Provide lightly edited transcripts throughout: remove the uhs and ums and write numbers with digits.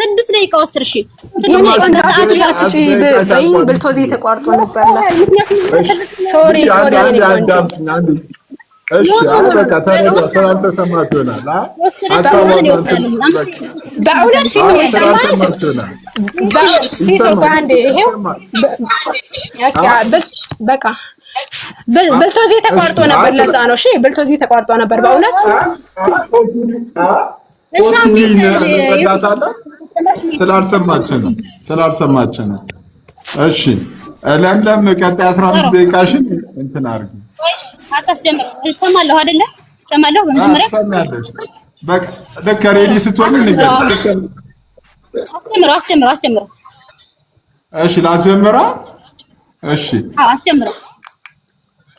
6 ደቂቃ ወስር እሺ 6 ደቂቃ ከሰዓት ሻርትሽ በይኝ ብልቶዚ ተቋርጦ ነበርና ሶሪ እሺ አበቃ ተሰማቶናል በእውነት ሲሶ ባንዴ ይሄው በቃ ብልቶዚ ተቋርጦ ነበር ለዛ ነው እሺ ብልቶዚ ተቋርጦ ነበር በእውነት ስላልሰማችን ነው እሺ ለምለም ቀጣይ 15 ደቂቃሽን እንትን አድርጊ አታስደምር እሰማለሁ አይደለ እሰማለሁ በመጀመሪያ በቃ ልክ ሬዲ ስትሆን አስጀምረው እሺ ላስጀምራ እሺ አስጀምረው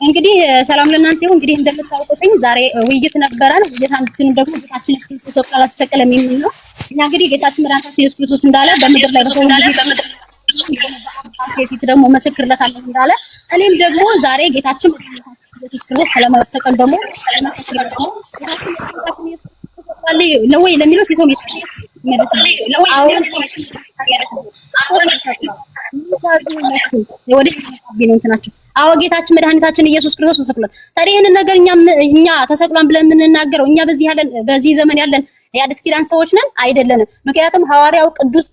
እንግዲህ ሰላም ለእናንተ ይሁን እንግዲህ እንደምታውቁትኝ ዛሬ ውይይት ነበረን ውይይታችን ደግሞ ጌታችን ኢየሱስ ክርስቶስ ሰቀላ ተሰቀለ የሚል ነው እኛ እንግዲህ ጌታችን መድኃኒታችን ኢየሱስ ክርስቶስ እንዳለ በምድር ላይ በፊት ደግሞ መስክርለታለሁ እንዳለ እኔም ደግሞ ዛሬ ጌታችን ኢየሱስ ክርስቶስ ስለማሰቀል ደግሞ ለወይ ለሚለው ሲሶም አዎ ጌታችን መድኃኒታችን ኢየሱስ ክርስቶስ ተሰቅሏል። ታዲያ ይሄንን ነገር እኛ ተሰቅሏን ብለን የምንናገረው እኛ በዚህ ዘመን ያለን የአዲስ ኪዳን ሰዎች ነን አይደለንም። ምክንያቱም ሐዋርያው ቅዱስ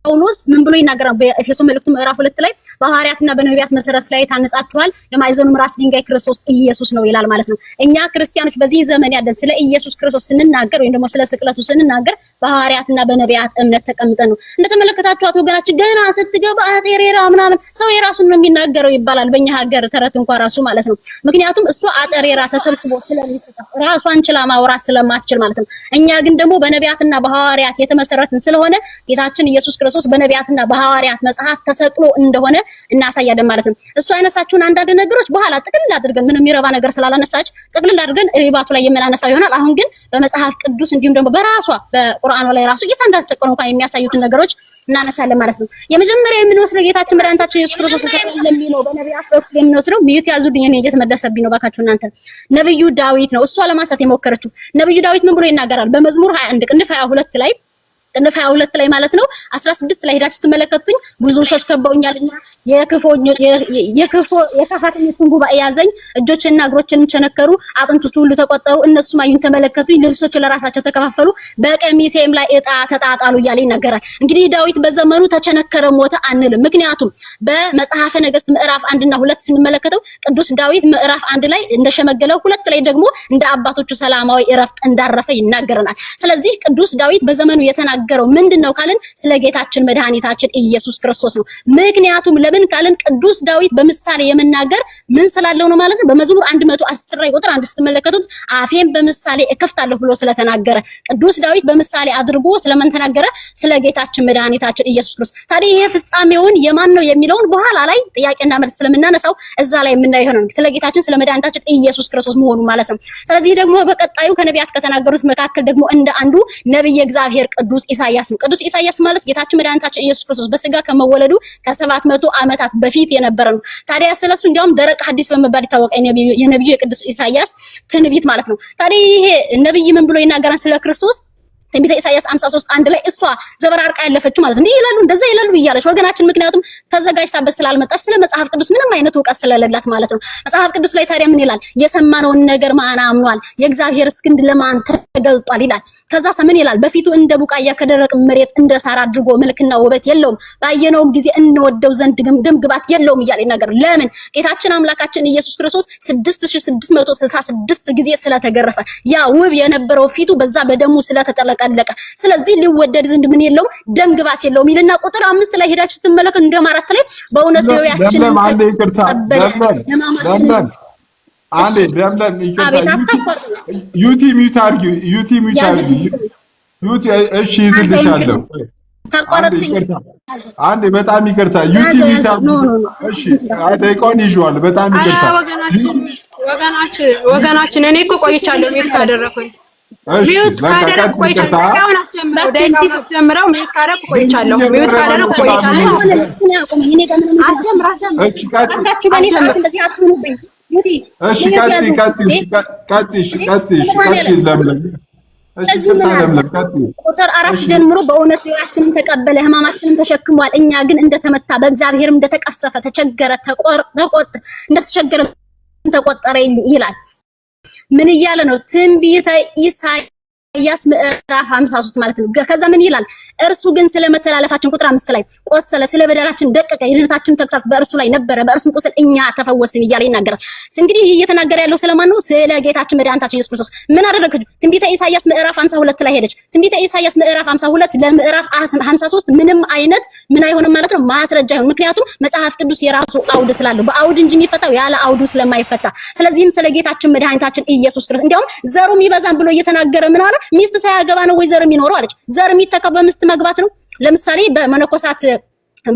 ጳውሎስ ምን ብሎ ይናገራል? በኤፌሶን መልእክቱ ምዕራፍ 2 ላይ በሐዋርያትና በነቢያት መሰረት ላይ ታንጻችኋል የማዕዘኑም ራስ ድንጋይ ክርስቶስ ኢየሱስ ነው ይላል ማለት ነው። እኛ ክርስቲያኖች በዚህ ዘመን ያለን ስለ ኢየሱስ ክርስቶስ ስንናገር ወይም ደግሞ ስለ ስቅለቱ ስንናገር በሐዋርያትና በነቢያት እምነት ተቀምጠን ነው። እንደተመለከታችኋት ወገናችን ገና ስትገባ አጤሬራ ምናምን ሰው የራሱን ነው የሚናገረው ይባላል በእኛ ሀገር ተረት እንኳን ራሱ ማለት ነው። ምክንያቱም እሷ አጤሬራ ተሰብስቦ ስለሚስታ ራሷን ችላ ማውራት ስለማትችል ማለት ነው። እኛ ግን ደግሞ በነቢያትና በሐዋርያት የተመሰረትን ስለሆነ ጌታችን ኢየሱስ ክርስቶስ በነቢያትና በሐዋርያት መጽሐፍ ተሰቅሎ እንደሆነ እናሳያለን ማለት ነው። እሱ አይነሳችሁን አንዳንድ ነገሮች በኋላ ጥቅልል አድርገን ምንም የሚረባ ነገር ስላላነሳች ጥቅልል አድርገን ሪባቱ ላይ የምናነሳው ይሆናል። አሁን ግን በመጽሐፍ ቅዱስ እንዲሁም ደግሞ በራሷ በቁርአኑ ላይ ራሱ ኢየሱስ እንዳልተሰቀለ እንኳን የሚያሳዩትን ነገሮች እናነሳለን ማለት ነው። የመጀመሪያው የምንወስደው ጌታችን መድኃኒታችን ኢየሱስ ክርስቶስ ተሰቅሎ ለሚለው በነቢያት በኩል የምንወስደው ሚዩት ያዙልኝ እኔ እየተመደሰብኝ ነው ባካችሁ እናንተ ነብዩ ዳዊት ነው እሷ ለማንሳት የሞከረችው። ነብዩ ዳዊት ምን ብሎ ይናገራል? በመዝሙር 21 ቅንፍ 22 ላይ ቅንፍ 22 ላይ ማለት ነው 16 ላይ ሄዳችሁ ተመለከቱኝ ብዙ ሸሽ ከበውኛልና የከፋተኞቹን ጉባኤ ያዘኝ እጆችና እግሮችን ቸነከሩ አጥንቶቹ ሁሉ ተቆጠሩ እነሱም አዩን ተመለከቱኝ ልብሶች ለራሳቸው ተከፋፈሉ በቀሚሴም ላይ ዕጣ ተጣጣሉ እያለ ይናገራል። እንግዲህ ዳዊት በዘመኑ ተቸነከረ ሞተ አንልም። ምክንያቱም በመጽሐፈ ነገሥት ምዕራፍ 1 እና 2 ስንመለከተው ቅዱስ ዳዊት ምዕራፍ 1 ላይ እንደሸመገለው 2 ላይ ደግሞ እንደ አባቶቹ ሰላማዊ እረፍት እንዳረፈ ይናገረናል። ስለዚህ ቅዱስ ዳዊት በዘመኑ የተናገረው ምንድነው ካልን ስለ ጌታችን መድኃኒታችን ኢየሱስ ክርስቶስ ነው። ምክንያቱም ለምን ካልን ቅዱስ ዳዊት በምሳሌ የመናገር ምን ስላለው ነው ማለት ነው። በመዝሙር 110 ላይ ቁጥር 1 ስትመለከቱት አፌን በምሳሌ እከፍታለሁ ብሎ ስለተናገረ ቅዱስ ዳዊት በምሳሌ አድርጎ ስለምን ተናገረ? ስለ ጌታችን መድኃኒታችን ኢየሱስ ክርስቶስ። ታዲያ ይሄ ፍጻሜውን የማን ነው የሚለውን በኋላ ላይ ጥያቄና መልስ ስለምናነሳው እዛ ላይ የምናየው ይሆናል ስለ ጌታችን ስለ መድኃኒታችን ኢየሱስ ክርስቶስ መሆኑ ማለት ነው። ስለዚህ ደግሞ በቀጣዩ ከነቢያት ከተናገሩት መካከል ደግሞ እንደ አንዱ ነብይ እግዚአብሔር ቅዱስ ኢሳይያስ ነው። ቅዱስ ኢሳይያስ ማለት ጌታችን መድኃኒታችን ኢየሱስ ክርስቶስ በስጋ ከመወለዱ ከ700 ዓመታት በፊት የነበረ ነው። ታዲያ ስለሱ እንዲያውም ደረቅ ሐዲስ በመባል ይታወቃል የነብዩ የቅዱስ ኢሳይያስ ትንቢት ማለት ነው። ታዲያ ይሄ ነብይ ምን ብሎ ይናገራል ስለ ክርስቶስ? ትንቢተ ኢሳይያስ 53:1 ላይ እሷ ዘበራርቃ ያለፈችው ማለት እንዲህ ይላሉ እንደዛ ይላሉ ይያለሽ ወገናችን ምክንያቱም ተዘጋጅታበት ስላልመጣች ስለ መጽሐፍ ቅዱስ ምንም አይነት ዕውቀት ስለሌላት ማለት ነው። መጽሐፍ ቅዱስ ላይ ታዲያ ምን ይላል? የሰማነውን ነገር ማን አምኗል? የእግዚአብሔር ክንድ ለማን ተገልጧል ይላል። ከዛስ ምን ይላል? በፊቱ እንደ ቡቃያ ከደረቅ መሬት እንደ ሳር አድርጎ መልክና ውበት የለውም ባየነውም ጊዜ እንወደው ዘንድ ደም ግባት የለውም እያለ ይናገር። ለምን? ጌታችን አምላካችን ኢየሱስ ክርስቶስ 6666 ጊዜ ስለተገረፈ ያ ውብ የነበረው ፊቱ በዛ በደሙ ስለተጠለቀ ስለዚህ ሊወደድ ዘንድ ምን የለውም ደም ግባት የለውም ይልና ቁጥር 5 ላይ ሄዳችሁ ስትመለከቱ እንደም 4 ላይ በእውነት ነው ያችን አንዴ ይቅርታ ዩቲ ሚውት አድርጊ እሺ ይዝልሻለሁ አንዴ በጣም ይቅርታ ዩቲ ሚውት አድርጊ እሺ ደቂቃውን ይዤዋል በጣም ይቅርታ ወገናችን እኔ እኮ ቆይቻለሁ ሚውት ካደረኩኝ ሚውት ካደረኩ ቆይቻለሁ አስጀምረው ሚውት ካደረኩ ቆይቻለሁ ቁጥር 4 ጀምሮ በእውነት ደዌያችንን ተቀበለ ሕማማችንን ተሸክሟል እኛ ግን እንደተመታ በእግዚአብሔርም እንደተቀሰፈ ተቸገረ እንደተቸገረ ተቆጠረ ይላል። ምን እያለ ነው? ትንቢተ ኢሳይያስ ምዕራፍ 53 ማለት ነው። ከዛ ምን ይላል? እርሱ ግን ስለመተላለፋችን ቁጥር 5 ላይ ቆሰለ፣ ስለ በደላችን ደቀቀ፣ የድህነታችን ተግሳጽ በእርሱ ላይ ነበረ፣ በእርሱም ቁስል እኛ ተፈወስን እያለ ይናገራል። እንግዲህ እየተናገረ ያለው ስለማን ነው? ስለ ጌታችን መድኃኒታችን ኢየሱስ ክርስቶስ። ምን አደረገች? ትንቢተ ኢሳይያስ ምዕራፍ 52 ላይ ሄደች። ትንቢተ ኢሳይያስ ምዕራፍ 52 ለምዕራፍ 53 ምንም አይነት ምን አይሆንም ማለት ነው ማስረጃ አይሆንም። ምክንያቱም መጽሐፍ ቅዱስ የራሱ አውድ ስላለው በአውድ እንጂ የሚፈታው ያለ አውዱ ስለማይፈታ፣ ስለዚህም ስለ ጌታችን መድኃኒታችን ኢየሱስ ክርስቶስ እንዲያውም ዘሩም ይበዛም ብሎ እየተናገረ ምን አለ? ሚስት ሳያገባ ነው ወይ ዘር የሚኖረው አለች። ዘር የሚተካው በሚስት መግባት ነው። ለምሳሌ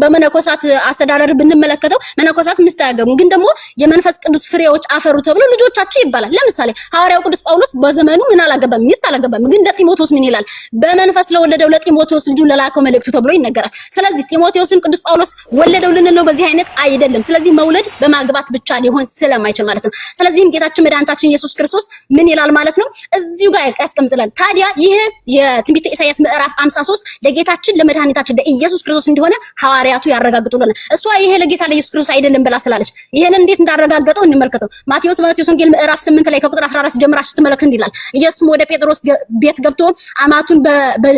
በመነኮሳት አስተዳደር ብንመለከተው መነኮሳት ሚስት አያገቡም፣ ግን ደግሞ የመንፈስ ቅዱስ ፍሬዎች አፈሩ ተብሎ ልጆቻቸው ይባላል። ለምሳሌ ሐዋርያው ቅዱስ ጳውሎስ በዘመኑ ምን አላገባም? ሚስት አላገባም። ግን ለጢሞቴዎስ ምን ይላል? በመንፈስ ለወለደው ለጢሞቴዎስ ልጁ ለላከው መልእክቱ ተብሎ ይነገራል። ስለዚህ ጢሞቴዎስን ቅዱስ ጳውሎስ ወለደው ልንል ነው በዚህ አይነት አይደለም። ስለዚህ መውለድ በማግባት ብቻ ሊሆን ስለማይችል ማለት ነው። ስለዚህም ጌታችን መድኃኒታችን ኢየሱስ ክርስቶስ ምን ይላል ማለት ነው? እዚሁ ጋር ያስቀምጥላል። ታዲያ ይሄ የትንቢተ ኢሳይያስ ምዕራፍ 53 ለጌታችን ለመድኃኒታችን ለኢየሱስ ክርስቶስ እንደሆነ ሐዋርያቱ ያረጋግጡልናል። እሷ ይሄ ለጌታ ለኢየሱስ ክርስቶስ አይደለም ብላ ስላለች ይሄን እንዴት እንዳረጋገጠው እንመልከተው። ማቴዎስ ወንጌል ምዕራፍ 8 ላይ ከቁጥር 14 ጀምራችሁ ስትመለከቱ እንዲላል ኢየሱስ ወደ ጴጥሮስ ቤት ገብቶ አማቱን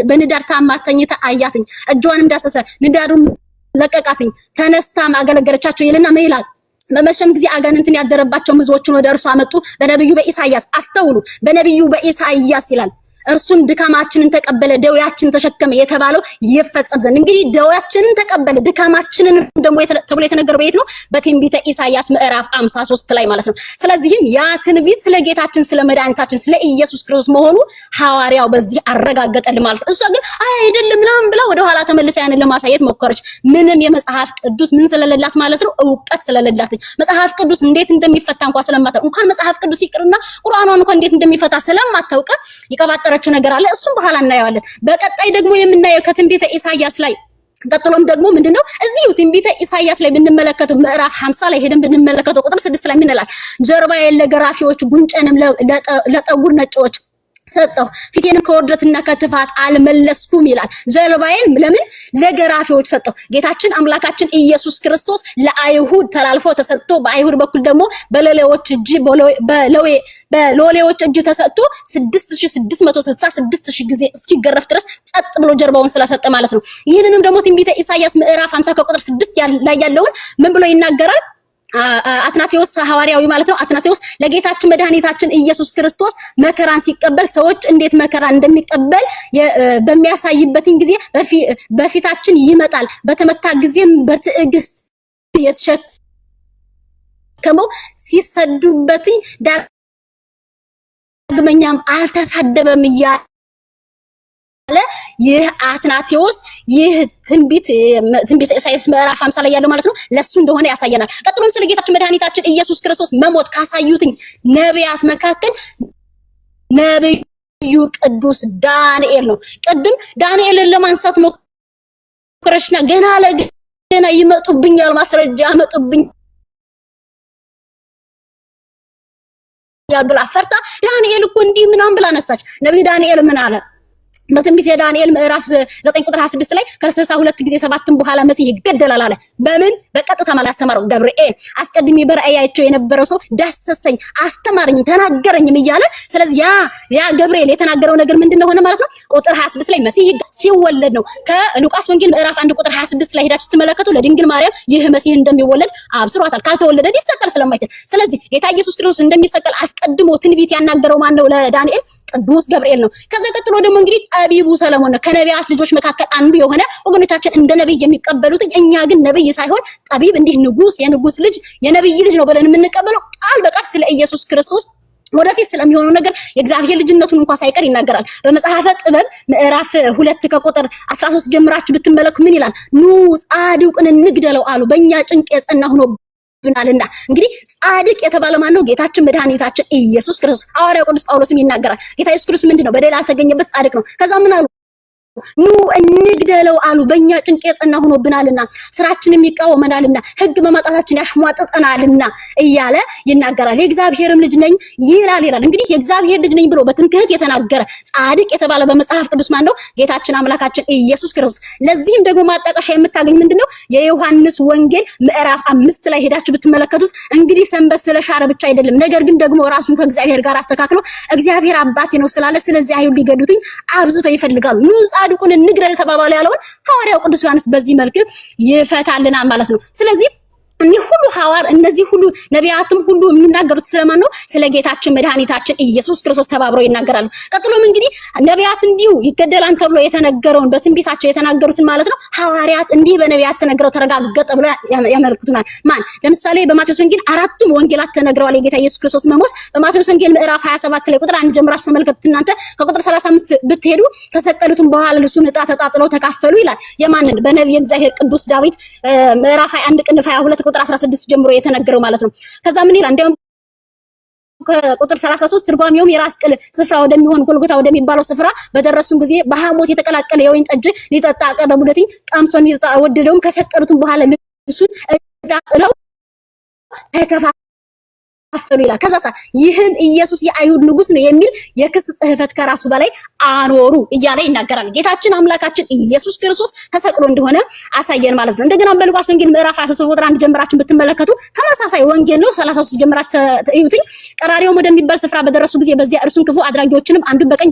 በንዳድ ታማ ተኝታ አያትኝ፣ እጇንም ዳሰሰ፣ ንዳዱን ለቀቃትኝ፣ ተነስታም አገለገለቻቸው ይልና ምን ይላል? በመሸም ጊዜ አጋንንትን ያደረባቸው ብዙዎችን ወደ እርሱ አመጡ። በነብዩ በኢሳይያስ አስተውሉ፣ በነብዩ በኢሳይያስ ይላል እርሱም ድካማችንን ተቀበለ ደዌያችንን ተሸከመ የተባለው ይፈጸም ዘንድ። እንግዲህ ደዌያችንን ተቀበለ ድካማችንን ደግሞ ተብሎ የተነገረው በየት ነው? በትንቢተ ኢሳይያስ ምዕራፍ 53 ላይ ማለት ነው። ስለዚህም ያ ትንቢት ስለ ጌታችን ስለ መድኃኒታችን ስለ ኢየሱስ ክርስቶስ መሆኑ ሐዋርያው በዚህ አረጋገጠልን ማለት ነው። እሷ ግን አይደለም ምናምን ብላ ወደ ኋላ ተመልሳ ያንን ለማሳየት ሞከረች። ምንም የመጽሐፍ ቅዱስ ምን ስለሌላት ማለት ነው? ዕውቀት ስለሌላት። መጽሐፍ ቅዱስ እንዴት እንደሚፈታ እንኳን ስለማታውቅ እንኳን መጽሐፍ ቅዱስ ይቅርና ቁርአኑን እንኳን እንዴት እንደሚፈታ ስለማታውቅ ይቀባጠረ ነገር አለ። እሱም በኋላ እናየዋለን። በቀጣይ ደግሞ የምናየው ከትንቢተ ኢሳይያስ ላይ ቀጥሎም ደግሞ ምንድነው እዚሁ ትንቢተ ኢሳይያስ ላይ ብንመለከተው ምዕራፍ 50 ላይ ሄደን ብንመለከተው ቁጥር 6 ላይ ምን ይላል? ጀርባዬን ለገራፊዎች ጉንጨንም ለጠጉር ነጮች ሰጠው፣ ፊቴን ከውርደትና ከትፋት አልመለስኩም ይላል። ጀርባዬን ለምን ለገራፊዎች ሰጠው? ጌታችን አምላካችን ኢየሱስ ክርስቶስ ለአይሁድ ተላልፎ ተሰጥቶ በአይሁድ በኩል ደግሞ በሎሌዎች እጅ ተሰጥቶ 6666 ጊዜ እስኪገረፍ ድረስ ጸጥ ብሎ ጀርባውን ስለሰጠ ማለት ነው። ይህንንም ደግሞ ትንቢተ ኢሳይያስ ምዕራፍ 50 ከቁጥር 6 ላይ ያለውን ምን ብሎ ይናገራል? አትናቴዎስ ሐዋርያዊ ማለት ነው። አትናቴዎስ ለጌታችን መድኃኒታችን ኢየሱስ ክርስቶስ መከራን ሲቀበል ሰዎች እንዴት መከራ እንደሚቀበል በሚያሳይበትን ጊዜ በፊታችን ይመጣል፣ በተመታ ጊዜም በትዕግስት የተሸከመው ሲሰዱበት ዳግመኛም አልተሳደበም እያለ ይህ አትናቴዎስ ይህ ትንቢተ ኢሳይያስ ምዕራፍ 50 ላይ ያለው ማለት ነው ለሱ እንደሆነ ያሳየናል። ቀጥሎም ስለ ጌታችን መድኃኒታችን ኢየሱስ ክርስቶስ መሞት ካሳዩትኝ ነቢያት መካከል ነብዩ ቅዱስ ዳንኤል ነው። ቅድም ዳንኤልን ለማንሳት ሞክረሽና ገና ይመጡብኛል ማስረጃ ያመጡብኛል ብላ ፈርታ ዳንኤል እኮ እንዲህ ምናምን ብላ ነሳች። ነብዩ ዳንኤል ምን አለ? በትንቢተ ዳንኤል ምዕራፍ 9 ቁጥር 26 ላይ ከ62 ጊዜ 7 በኋላ መሲህ ይገደላል አለ። በምን? በቀጥታ ማለት አስተማረው ገብርኤል አስቀድሜ በራእይ አይቼው የነበረው ሰው ዳሰሰኝ፣ አስተማረኝ፣ ተናገረኝም እያለ ስለዚህ ያ ገብርኤል የተናገረው ነገር ምንድነው ሆነ ማለት ነው። ቁጥር 26 ላይ መሲህ ሲወለድ ነው። ከሉቃስ ወንጌል ምዕራፍ 1 ቁጥር 26 ላይ ሄዳችሁ ስትመለከቱ ለድንግል ማርያም ይህ መሲህ እንደሚወለድ አብስሯታል። ካልተወለደ ሊሰቀል ስለማይችል ስለዚህ ጌታ ኢየሱስ ክርስቶስ እንደሚሰቀል አስቀድሞ ትንቢት ያናገረው ማን ነው? ለዳንኤል ቅዱስ ገብርኤል ነው። ከዛ ቀጥሎ ደግሞ እንግዲህ ጠቢቡ ሰለሞን ነው። ከነቢያት ልጆች መካከል አንዱ የሆነ ወገኖቻችን እንደ ነብይ የሚቀበሉት፣ እኛ ግን ነብይ ሳይሆን ጠቢብ እንዲህ ንጉስ የንጉስ ልጅ የነብይ ልጅ ነው ብለን የምንቀበለው ቃል በቃል ስለ ኢየሱስ ክርስቶስ ወደፊት ስለሚሆነው ነገር የእግዚአብሔር ልጅነቱን እንኳን ሳይቀር ይናገራል። በመጽሐፈ ጥበብ ምዕራፍ 2 ከቁጥር 13 ጀምራችሁ ብትመለከቱ ምን ይላል? ኑ ጻድቁን እንግደለው አሉ፣ በእኛ ጭንቅ የጸና ሆኖ ብናልና። እንግዲህ ጻድቅ የተባለ ማን ነው? ጌታችን መድኃኒታችን ኢየሱስ ክርስቶስ። ሐዋርያው ቅዱስ ጳውሎስም ይናገራል ጌታ ኢየሱስ ክርስቶስ ምንድነው? በደል አልተገኘበት ጻድቅ ነው። ከዛ ምን አሉ? ኑ እንግደለው አሉ። በእኛ ጭንቅ የጸና ሆኖብናልና ስራችንም ይቃወመናልና ሕግ በማጣታችን ያሽሟጥጠናልና እያለ ይናገራል። የእግዚአብሔርም ልጅ ነኝ ይላል። እንግዲህ የእግዚአብሔር ልጅ ነኝ ብሎ በትምክህት የተናገረ ጻድቅ የተባለ በመጽሐፍ ቅዱስ ማን ነው? ጌታችን አምላካችን ኢየሱስ ክርስቶስ። ለዚህም ደግሞ ማጣቀሻ የምታገኝ ምንድነው? የዮሐንስ ወንጌል ምዕራፍ 5 ላይ ሄዳችሁ ብትመለከቱት እንግዲህ ሰንበት ስለሻረ ብቻ አይደለም፣ ነገር ግን ደግሞ ራሱን ከእግዚአብሔር ጋር አስተካክሎ እግዚአብሔር አባቴ ነው ስላለ ስለዚህ አይሁድ ሊገዱትኝ አብዝተው ይፈልጋሉ። ጻድቁን እንግደል ተባባሉ ያለውን ሐዋርያው ቅዱስ ዮሐንስ በዚህ መልኩ ይፈታልናል ማለት ነው። ስለዚህ እነዚህ ሁሉ ነቢያትም ሁሉ የሚናገሩት ስለማን ነው? ስለ ጌታችን መድኃኒታችን ኢየሱስ ክርስቶስ ተባብረው ይናገራሉ። ቀጥሎም እንግዲህ ነቢያት እንዲሁ ይገደላል ተብሎ የተነገረውን በትንቢታቸው የተናገሩትን ማለት ነው ሐዋርያት እንዲህ በነቢያት ተነግረው ተረጋገጠ ብሎ ያመልክቱናል። ማን? ለምሳሌ በማቴዎስ ወንጌል አራቱም ወንጌላት ተነግረዋል የጌታ ኢየሱስ ክርስቶስ መሞት። በማቴዎስ ወንጌል ምዕራፍ 27 ላይ ቁጥር 1 ጀምራችሁ ተመልከቱት። እናንተ ከቁጥር 35 ብትሄዱ ከሰቀሉትም በኋላ ልብሱን ዕጣ ተጣጥለው ተካፈሉ ይላል። የማንን? በነቢየ እግዚአብሔር ቅዱስ ዳዊት ምዕራፍ 21 ቅንፍ 22 ቁጥር 16 ጀምሮ የተነገረው ማለት ነው። ከዛ ምን ይላል? እንደውም ከቁጥር 33 ትርጓሜውም የራስ ቅል ስፍራ ወደሚሆን ጎልጎታ ወደሚባለው ስፍራ በደረሱም ጊዜ በሐሞት የተቀላቀለ የወይን ጠጅ ሊጠጣ አቀረቡለት። ቀምሶ ሊጠጣ ወደደውም። ከሰቀሉትም በኋላ ልብሱን ዕጣ ጥለው ተከፋፈሉ ይላል። ከዛ ይህም ኢየሱስ የአይሁድ ንጉስ ነው የሚል የክስ ጽሕፈት ከራሱ በላይ አኖሩ እያለ ይናገራል። ጌታችን አምላካችን ኢየሱስ ክርስቶስ ተሰቅሎ እንደሆነ አሳየን ማለት ነው። እንደገና በሉቃስ ወንጌል ምዕራፍ 23 ቁጥር 1 ጀምራችሁ ብትመለከቱ ተመሳሳይ ወንጌል ነው። 33 ጀምራችሁ እዩትኝ። ቀራሪዮም ወደሚባል ስፍራ በደረሱ ጊዜ በዚያ እርሱን ክፉ አድራጊዎችንም አንዱን በቀኝ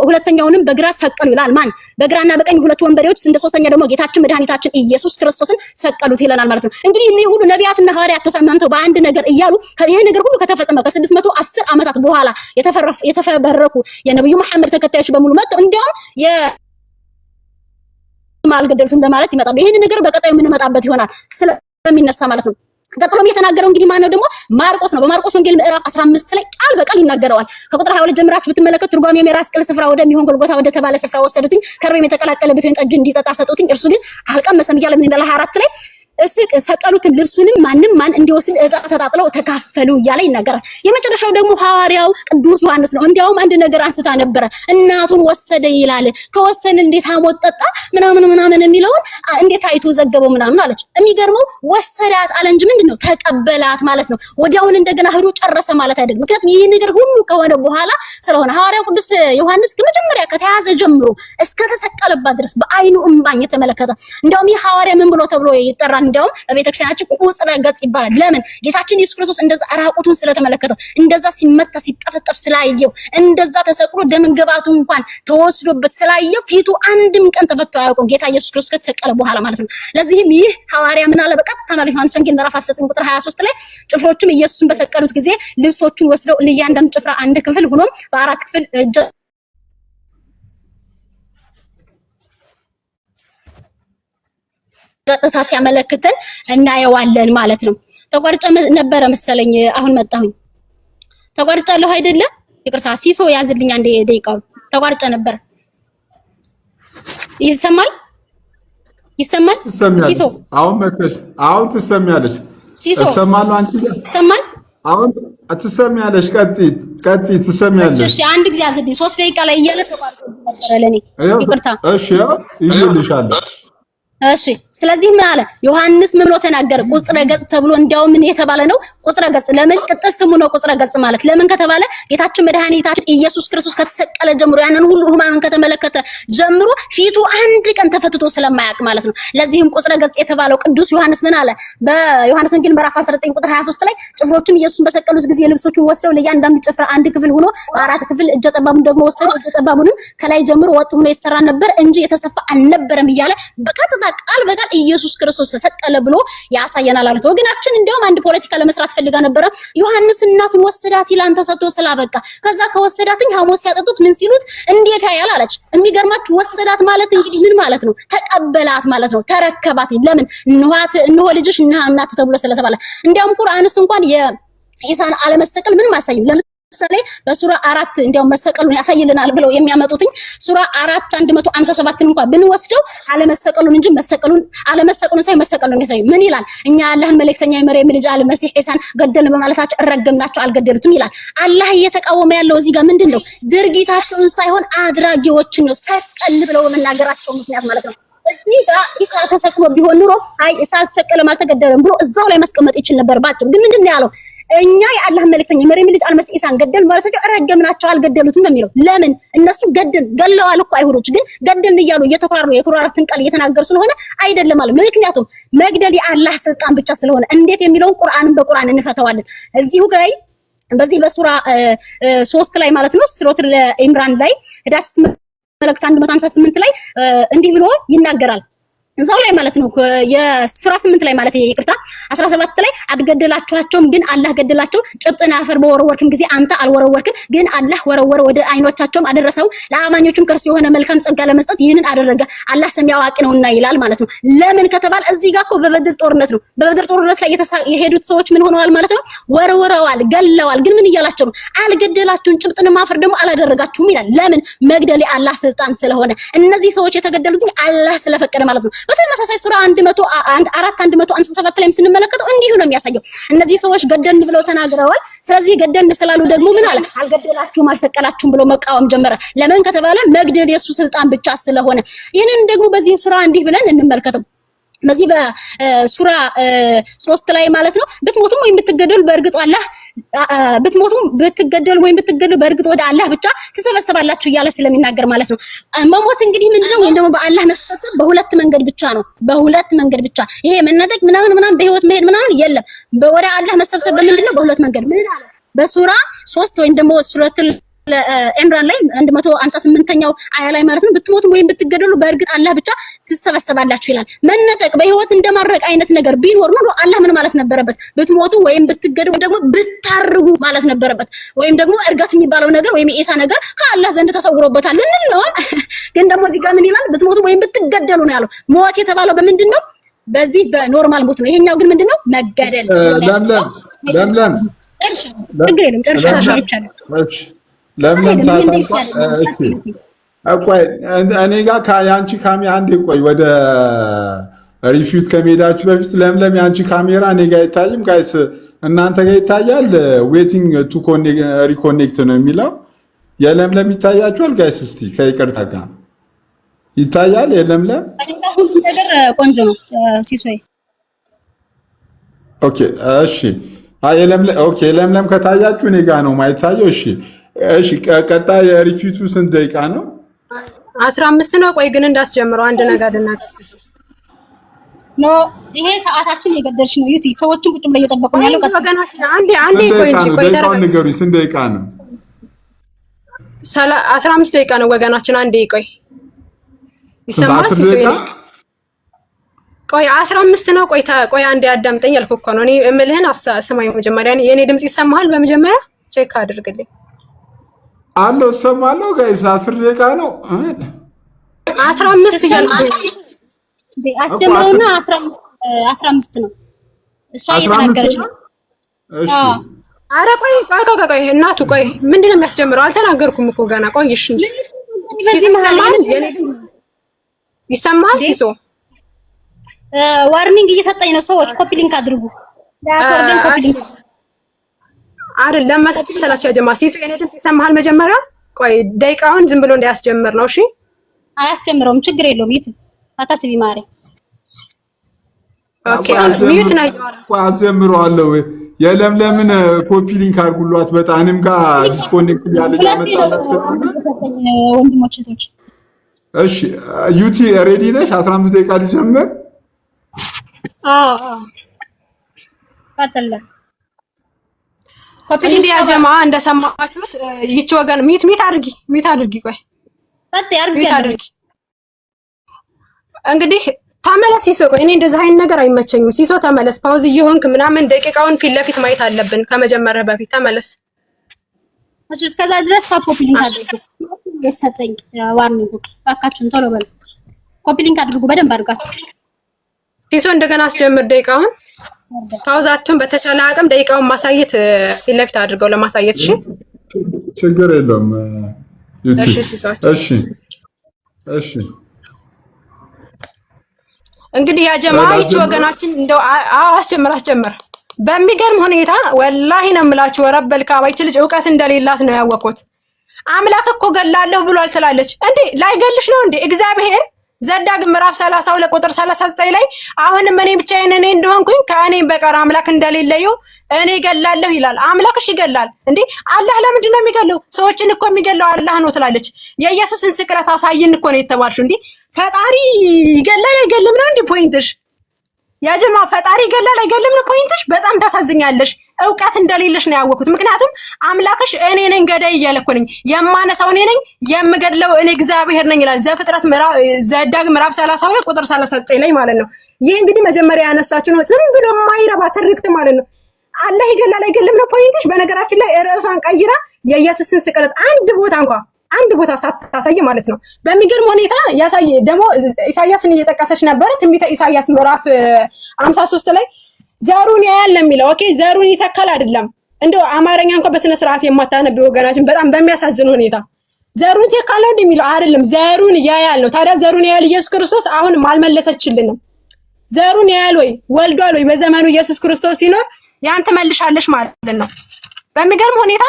ሁለተኛውንም በግራ ሰቀሉ ይላል። ማን? በግራና በቀኝ ሁለት ወንበዴዎች፣ እንደ ሶስተኛ ደግሞ ጌታችን መድኃኒታችን ኢየሱስ ክርስቶስን ሰቀሉት ይለናል ማለት ነው። እንግዲህ እነዚህ ሁሉ ነቢያትና ሐዋርያት ተሰማምተው በአንድ ነገር እያሉ ይሄ ነገር ሁሉ ከተፈጸመ ከ610 ዓመታት በኋላ የተፈበረኩ የነብዩ መሐመድ ተከታዮች በሙሉ መጥተው እንዲያውም የማልገደሉትም ለማለት ይመጣሉ። ይሄን ነገር በቀጣዩ የምንመጣበት ይሆናል ስለሚነሳ ማለት ነው። ቀጥሎም የተናገረው እንግዲህ ማን ነው ደግሞ? ማርቆስ ነው። በማርቆስ ወንጌል ምዕራፍ 15 ላይ ቃል በቃል ይናገረዋል። ከቁጥር 22 ጀምራችሁ ብትመለከቱ ትርጓሜው የራስ ቅል ስፍራ ወደሚሆን ጎልጎታ ወደ ተባለ ስፍራ ወሰዱትኝ፣ ከርቤም የተቀላቀለበት ወይን ጠጅ እንዲጠጣ ሰጡትኝ፣ እርሱ ግን አልቀመሰም እያለ ምን ይላል? 24 ላይ ሰቀሉትም፣ ልብሱንም ማን እንዲወስድ ዕጣ ተጣጥለው ተካፈሉ እያለ ይናገራል። የመጨረሻው ደግሞ ሐዋርያው ቅዱስ ዮሐንስ ነው። እንዲያውም አንድ ነገር አንስታ ነበረ። እናቱን ወሰደ ይላል። ከወሰን እንዴት ሐሞት ጠጣ ምናምን የሚለውን እንዴት አይቶ ዘገበው ምናምን አለች። የሚገርመው ወሰዳት አለ እንጂ ምንድነው ተቀበላት ማለት ነው። ወዲያውን እንደገና ሄዶ ጨረሰ ማለት አይደለም። ምክንያቱም ይህ ነገር ሁሉ ከሆነ በኋላ ስለሆነ ሐዋርያው ቅዱስ ዮሐንስ ከመጀመሪያ ከተያዘ ጀምሮ እስከ ተሰቀለባት ድረስ በአይኑ እምባኝ የተመለከተ እንዲያውም ይህ ሐዋርያ ምን ብሎ ተብሎ ይጠራል? እንደውም በቤተክርስቲያናችን ቁጽረ ገጽ ይባላል። ለምን? ጌታችን ኢየሱስ ክርስቶስ እንደዛ ራቁቱን ስለተመለከተው፣ እንደዛ ሲመታ ሲጠፈጠፍ ስላየው፣ እንደዛ ተሰቅሎ ደም ግባቱ እንኳን ተወስዶበት ስላየው ፊቱ አንድም ቀን ተፈቶ አያውቅም ጌታ ኢየሱስ ክርስቶስ ከተሰቀለ በኋላ ማለት ነው። ለዚህም ይህ ሐዋርያ ምን አለ? በቀጥታ ማለት ዮሐንስ ወንጌል ምዕራፍ 19 ቁጥር 23 ላይ ጭፍሮቹም ኢየሱስን በሰቀሉት ጊዜ ልብሶቹን ወስደው ለእያንዳንዱ ጭፍራ አንድ ክፍል ሆኖም በአራት ክፍል ቀጥታ ሲያመለክተን እናየዋለን ማለት ነው። ተቋርጬ ነበረ መሰለኝ፣ አሁን መጣሁኝ። ተቋርጫለሁ አይደለ? ይቅርታ ሲሶ ያዝልኝ አንዴ ደቂቃው። ተቋርጬ ነበር። ይሰማል? ሲሶ አሁን ትሰሚያለሽ? ሲሶ እሰማለሁ። አንቺ ይሰማል? አሁን ትሰሚያለሽ? ቀጥይ ትሰሚያለሽ? እሺ አንድ ጊዜ ያዝልኝ። 3 ደቂቃ ላይ እያለ ተቋርጦ ነበር ለኔ። ይቅርታ። እሺ ይልልሻለሁ። እሺ ስለዚህ ምን አለ ዮሐንስ? ምን ብሎ ተናገረ? ቁጽረ ገጽ ተብሎ እንዲያው ምን የተባለ ነው? ቁጽረ ገጽ። ለምን ቅጥል ስሙ ነው ቁጽረ ገጽ ማለት? ለምን ከተባለ ጌታችን መድኃኒታችን ኢየሱስ ክርስቶስ ከተሰቀለ ጀምሮ ያንን ሁሉ ሕማምን ከተመለከተ ጀምሮ ፊቱ አንድ ቀን ተፈትቶ ስለማያውቅ ማለት ነው። ለዚህም ቁጽረ ገጽ የተባለው ቅዱስ ዮሐንስ ምን አለ? በዮሐንስ ወንጌል ምዕራፍ 19 ቁጥር 23 ላይ ጭፍሮችም ኢየሱስን በሰቀሉት ጊዜ ልብሶቹን ወስደው ለእያንዳንዱ ጭፍራ አንድ ክፍል ሆኖ በአራት ክፍል እጀ ጠባቡን ደግሞ ወሰዱ። እጀ ጠባቡንም ከላይ ጀምሮ ወጥ ሆኖ የተሰራ ነበር እንጂ የተሰፋ አልነበረም እያለ በቀጥታ ቃል በቃል ኢየሱስ ክርስቶስ ተሰቀለ ብሎ ያሳየናል አሉት። ወገናችን እንዲያውም አንድ ፖለቲካ ለመስራት ፈልጋ ነበረ። ዮሐንስ እናቱን ወሰዳት ይላል ተሰጥቶ ስላበቃ። ከዛ ከወሰዳትኝ ሐሞት ሲያጠጡት ምን ሲሉት እንዴት ያያል አለች። የሚገርማችሁ ወሰዳት ማለት እንግዲህ ምን ማለት ነው? ተቀበላት ማለት ነው። ተረከባት። ለምን? እነሆ ልጅሽ እናት ተብሎ ስለተባለ። እንዲያውም ቁርአንስ እንኳን የኢሳን አለመሰቀል ምንም አያሳይም። ለምሳሌ በሱራ 4 እንዲያው መሰቀሉን ያሳይልናል ብለው የሚያመጡትኝ ሱራ 4 157 እንኳን ብንወስደው አለመሰቀሉን እንጂ አለመሰቀሉን ሳይ መሰቀሉን የሚያሳይ ምን ይላል? እኛ አላህን መልእክተኛ የመርየም ልጅ አልመሲህ ኢሳን ገደልን በማለታቸው እረገምናቸው አልገደሉትም ይላል። አላህ እየተቃወመ ያለው እዚህ ጋር ምንድነው? ድርጊታቸውን ሳይሆን አድራጊዎችን ነው ሰቀል ብለው መናገራቸው ምክንያት ማለት ነው። እዚህ ጋር ኢሳ ተሰቅሎ ቢሆን ኑሮ አይ ኢሳ ተሰቀለም አልተገደለም ብሎ እዛው ላይ ማስቀመጥ ይችል ነበር ባጭሩ። ግን ምንድነው ያለው? እኛ የአላህ መልእክተኛ የመርየም ልጅ አልመሲህ ኢሳን ገደልን ማለታቸው ረገምናቸው አልገደሉትም ነው የሚለው። ለምን እነሱ ገለዋል እኮ አይሁዶች፣ ግን ገደልን እያሉ እየተኮራሩ የኩራራትን ቃል እየተናገሩ ስለሆነ አይደለም ማለት። ምክንያቱም መግደል የአላህ ስልጣን ብቻ ስለሆነ እንዴት የሚለውን ቁርአንን በቁርአን እንፈተዋለን። እዚሁ ላይ በዚህ በሱራ 3 ላይ ማለት ነው ሱረቱል ኢምራን ላይ ሄዳችሁ ስትመለከቱ 158 ላይ እንዲህ ብሎ ይናገራል። እዛው ላይ ማለት ነው የሱራ 8 ላይ ማለት ይቅርታ 17 ላይ አትገደላችኋቸውም ግን አላህ ገደላቸው። ጭብጥና አፈር በወረወርክም ጊዜ አንተ አልወረወርክም ግን አላህ ወረወረ፣ ወደ አይኖቻቸውም አደረሰው። ለአማኞቹም ከርሱ የሆነ መልካም ጸጋ ለመስጠት ይህንን አደረገ፣ አላህ ሰሚ አዋቂ ነውና ይላል ማለት ነው። ለምን ከተባለ እዚህ ጋር እኮ በበድር ጦርነት ነው። በበድር ጦርነት ላይ የሄዱት ሰዎች ምን ሆነዋል ማለት ነው? ወረወረዋል፣ ገለዋል። ግን ምን እያላቸው ነው? አልገደላችሁም፣ ጭብጥና አፈር ደግሞ አላደረጋችሁም ይላል። ለምን? መግደል የአላህ ስልጣን ስለሆነ። እነዚህ ሰዎች የተገደሉት አላህ ስለፈቀደ ማለት ነው። በተመሳሳይ ሱራ 157 ላይ ስንመለከተው እንዲሁ ነው የሚያሳየው። እነዚህ ሰዎች ገደልን ብለው ተናግረዋል። ስለዚህ ገደልን ስላሉ ደግሞ ምን አለ? አልገደላችሁም አልሰቀላችሁም ብሎ መቃወም ጀመረ። ለምን ከተባለ መግደል የሱ ስልጣን ብቻ ስለሆነ። ይሄንን ደግሞ በዚህ ሱራ እንዲህ ብለን እንመልከተው። በዚህ በሱራ 3 ላይ ማለት ነው ብትሞቱም ወይም ብትገደሉ በእርግጥ አላህ ብትገደሉ ወይም ብትገደሉ በእርግጥ ወደ አላህ ብቻ ትሰበሰባላችሁ እያለ ስለሚናገር ማለት ነው። መሞት እንግዲህ ምንድነው? ወይም ደግሞ በአላህ መሰብሰብ በሁለት መንገድ ብቻ ነው። በሁለት መንገድ ብቻ። ይሄ መነጠቅ ምናምን በህይወት መሄድ ምናምን የለም። ወደ አላህ መሰብሰብ በምንድነው? በሁለት መንገድ። ምን አለ በሱራ 3 ወይም ደግሞ ሱረቱል ኢምራን ላይ 158ኛው አያ ላይ ማለት ነው ብትሞቱም ወይም ብትገደሉ በእርግጥ አላህ ብቻ ትሰበሰባላችሁ ይላል። መነጠቅ በህይወት እንደማረቅ አይነት ነገር ቢኖር ነው አላህ ምን ማለት ነበረበት? ብትሞቱ ወይም ብትገደሉ ደግሞ ብታርጉ ማለት ነበረበት። ወይም ደግሞ እርጋት የሚባለው ነገር ወይም የኢሳ ነገር ከአላህ ዘንድ ተሰውሮበታል እንል ነው። ግን ደግሞ እዚህ ጋር ምን ይላል? ብትሞቱ ወይም ብትገደሉ ነው ያለው። ሞት የተባለው በምንድነው? በዚህ በኖርማል ሞት ነው። ይሄኛው ግን ምንድነው? መገደል። ለምለም ችግር የለም ጨርሻለሁ አይቻልም። ለምለም ቆይ እኔ ጋር ያንቺ ካሜራ አንዴ ቆይ፣ ወደ ሪፊውት ከመሄዳችሁ በፊት ለምለም ያንቺ ካሜራ እኔ ጋር አይታይም። ጋይስ እናንተ ጋር ይታያል? ዌቲንግ ቱ ሪኮኔክት ነው የሚለው። የለምለም ይታያችኋል ጋይስ? እስቲ ከይቅርታ ጋር ይታያል የለምለም? ሁሉም ነገር ቆንጆ ነው ሲሶይ። ኦኬ እሺ። ኦኬ ለምለም ከታያችሁ እኔ ጋር ነው ማይታየው። እሺ ቀጣይ ሪፊቱ ስንት ደቂቃ ነው? 15 ነው። ቆይ ግን እንዳስጀምረው አንድ ነገር ልናቀስሱ ኖ ይሄ ሰዓታችን የገደልሽ ነው። ዩቲ ሰዎችን ቁጭ ብለው እየጠበቁ ነው ያለው። ወገናችን አንዴ ቆይ እንጂ ቆይ ደቂቃውን ንገሩኝ። ስንት ደቂቃ ነው? 15 ደቂቃ ነው ወገናችን። አንዴ ቆይ ይሰማል ሲሶይ? ቆይ 15 ነው። ቆይ አንዴ አዳምጠኝ ያልኩህ እኮ ነው። እኔ እምልህን ስማኝ መጀመሪያ። የኔ ድምጽ ይሰማሃል? በመጀመሪያ ቼክ አድርግልኝ። አለው ሰማለው ጋይስ 10 ደቂቃ ነው 15 እያልኩኝ አስጀምረውና 15 ነው እሷ እየተናገረች ነው። እሺ ኧረ ቆይ እናቱ ቆይ ምንድን ነው የሚያስጀምረው? አልተናገርኩም እኮ ገና። ቆይሽ እንጂ በዚህ መሀል ይሰማል ሲሶ ዋርኒንግ እየሰጠኝ ነው። ሰዎች ኮፒ ሊንክ አድርጉ። ዳያስወርደን ኮፒ ሊንክ አይደለም መሰላችሁ ጀማ ሲሶ የኔ ድምጽ ይሰማሃል? መጀመሪያ ቆይ ደቂቃውን ዝም ብሎ እንዳያስጀምር ነው። እሺ አያስጀምረውም፣ ችግር የለውም። ይት አታስቢ ማሪ። ኦኬ ሚዩት ነው ቆይ አስጀምረዋለሁ። የለምለምን ኮፒ ሊንክ አድርጉሏት። በጣንም ጋር ዲስኮኔክት ያለ ያመጣላት ወንድሞች እህቶች። እሺ ዩቲ ሬዲ ነሽ? 15 ደቂቃ ሊጀምር። ቀጥል። እንግዲህ ያ ጀማ እንደሰማችሁት ይቺ ወገን ሚት አድርጊ ቆይ ሚት አድርጊ። እንግዲህ ተመለስ ሲሶ። ቆይ እኔ እንደዚህ አይነት ነገር አይመቸኝም ሲሶ። ተመለስ። ፓውዝ እየሆንክ ምናምን ደቂቃውን ፊት ለፊት ማየት አለብን ከመጀመሪያ በፊት። ተመለስ። እሺ እስከዛ ድረስ ታፕ ኮፒ ሊንክ አድርጉ። የተሰጠኝ ዋርኒንግ ባካችሁን ቶሎ በሉ። ኮፒ ሊንክ አድርጉ በደንብ አድርጋችሁ ሲሶ። እንደገና አስጀምር ደቂቃውን። ፓውዛቱን በተቻለ አቅም ደቂቃውን ማሳየት ፊት ለፊት አድርገው ለማሳየት። እሺ ችግር የለውም። እሺ እንግዲህ ያ ጀማ ይቺ ወገናችን እንደው አስጀምር በሚገርም ሁኔታ ወላሂ ነው የምላችሁ ወረበል ካባ ይቺ ልጅ ዕውቀት እንደሌላት ነው ያወቅኩት። አምላክ እኮ ገላለሁ ብሏል ትላለች እንዴ? ላይገልሽ ነው እንዴ? እግዚአብሔር ዘዳግም ምዕራፍ 32 ቁጥር 39 ላይ አሁንም እኔ ብቻዬን እኔ እንደሆንኩኝ ከእኔም በቀር አምላክ እንደሌለዩ እኔ ገላለሁ ይላል። አምላክሽ ይገላል እንዴ? አላህ ለምንድን ነው የሚገለው? ሰዎችን እኮ የሚገለው አላህ ነው ትላለች። የኢየሱስን ስቅለት አሳይን እኮ ነው የተባልሽው እንዴ? ፈጣሪ ይገላል አይገልም ነው እንዴ ፖይንትሽ? ያ ጀማ ፈጣሪ ይገላል አይገልም ነው ፖይንትሽ? በጣም ታሳዝኛለሽ። ዕውቀት እንደሌለሽ ነው ያወቅኩት። ምክንያቱም አምላክሽ እኔ ነኝ ገዳይ እያለኩ ነኝ፣ የማነሳው እኔ ነኝ፣ የምገድለው እኔ እግዚአብሔር ነኝ ይላል ዘዳግም ምዕራፍ 32 ቁጥር 39 ላይ ማለት ነው። ይህ እንግዲህ መጀመሪያ ያነሳችሁ ነው፣ ዝም ብሎ የማይረባ ትርክት ማለት ነው። አላህ ይገላል አይገልም ነው ፖይንትሽ። በነገራችን ላይ ርዕሷን ቀይራ የኢየሱስን ስቅለት አንድ ቦታ ሳታሳይ ማለት ነው። በሚገርም ሁኔታ ያሳይ ደግሞ ኢሳይያስን እየጠቀሰች ነበር። ትንቢተ ኢሳይያስ ምዕራፍ 53 ላይ ዘሩን ያያል ነው የሚለው። ኦኬ ዘሩን ይተካል አይደለም። እንደው አማርኛ እንኳን በስነ ስርዓት የማታነብ ወገናችን በጣም በሚያሳዝን ሁኔታ ዘሩን ይተካል ነው እንደሚለው አይደለም፣ ዘሩን ያያል ነው። ታዲያ ዘሩን ያያል ኢየሱስ ክርስቶስ አሁን አልመለሰችልንም። ዘሩን ያያል ወይ ወልዷል ወይ በዘመኑ ኢየሱስ ክርስቶስ ሲኖር ያን ትመልሻለሽ ማለት ነው። በሚገርም ሁኔታ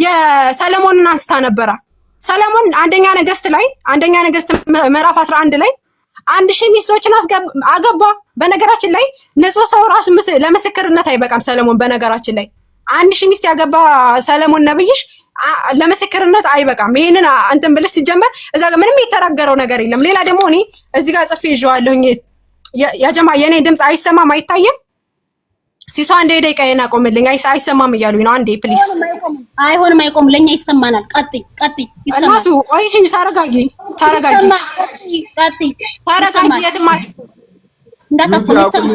የሰለሞንን አንስታ ነበረ። ሰለሞን አንደኛ ነገስት ምዕራፍ 11 ላይ 1000 ሚስቶችን አገባ። በነገራችን ላይ ንጹህ ሰው ራሱ ለምስክርነት አይበቃም። ሰለሞን በነገራችን ላይ 1000 ሚስት ያገባ ሰለሞን ነብይሽ ለምስክርነት አይበቃም። ይሄንን እንትን ብለሽ ሲጀመር እዛ ጋር ምንም የተራገረው ነገር የለም። ሌላ ደግሞ እኔ እዚህ ጋር ጽፌ ይዤዋለሁኝ። ያጀማ የኔ ድምጽ አይሰማም አይታየም? ሲሳ አንዴ ደቂቃ የናቆምልኝ አይሰማም እያሉኝ ነው። አንዴ ፕሊስ። አይሆንም፣ አይቆም። ለኛ ይሰማናል። ቀጥይ ይሰማል። እናቱ ቆይሽ፣ ተረጋጊ። የትማ እንዳታስቆም።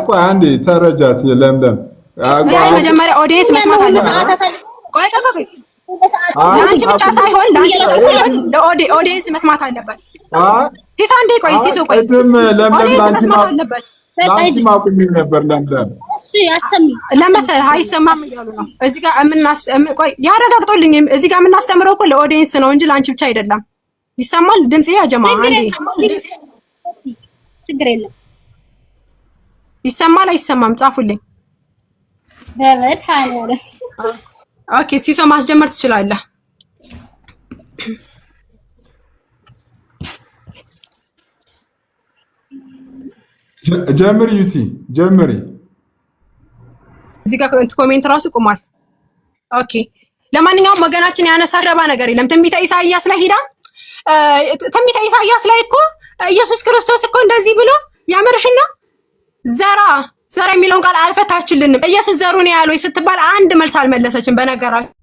ቆይ አንዴ ተረጃት። ለምለም መጀመሪያ ኦዲየንስ መስማት አለበት። ቆይ ለአንቺ ብቻ ሳይሆን ለኦዲየንስ መስማት አለበት። ሲሳ አንዴ ቆይ፣ ሲሶ ቆይ፣ ኦዲየንስ መስማት አለበት። ላንቺ ማቁም ነበር ለምለም። እሺ ያሰሚ ለምሳሌ አይሰማም እያሉ ነው። እዚህ ጋር ቆይ ያረጋግጡልኝ። እዚህ ጋር የምናስተምረው እኮ ለኦዲየንስ ነው እንጂ ላንቺ ብቻ አይደለም። ይሰማል ድምጽ? ያ ጀማ አንዴ ችግር የለም። ይሰማል አይሰማም? ጻፉልኝ። በመድኃኒዓለም ኦኬ፣ ሲሶ ማስጀመር ትችላለህ። ጀምሪ ዩቲ ጀምሪ። እዚህ ጋር ኮሜንት ራሱ ቆሟል። ኦኬ ለማንኛውም ወገናችን ያነሳ ረባ ነገር የለም። ትንቢተ ኢሳይያስ ላይ ሄዳ ትንቢተ ኢሳይያስ ላይ እኮ ኢየሱስ ክርስቶስ እኮ እንደዚህ ብሎ ያመርሽና ዘራ የሚለውን ቃል አልፈታችልንም። ኢየሱስ ዘሩን ያለው ስትባል አንድ መልስ አልመለሰችም። በነገራችን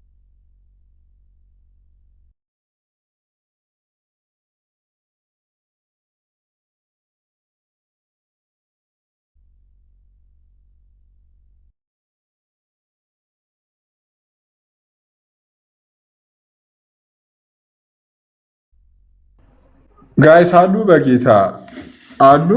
ጋይስ አሉ፣ በጌታ አሉ።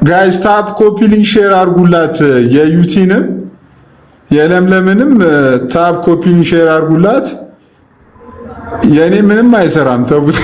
ጋይስ ታፕ ኮፒ ሊንክ ሼር አድርጉላት። የዩቲንም የለምለምንም ታፕ ኮፒ ሊንክ ሼር አድርጉላት። የኔ ምንም አይሰራም ተውት።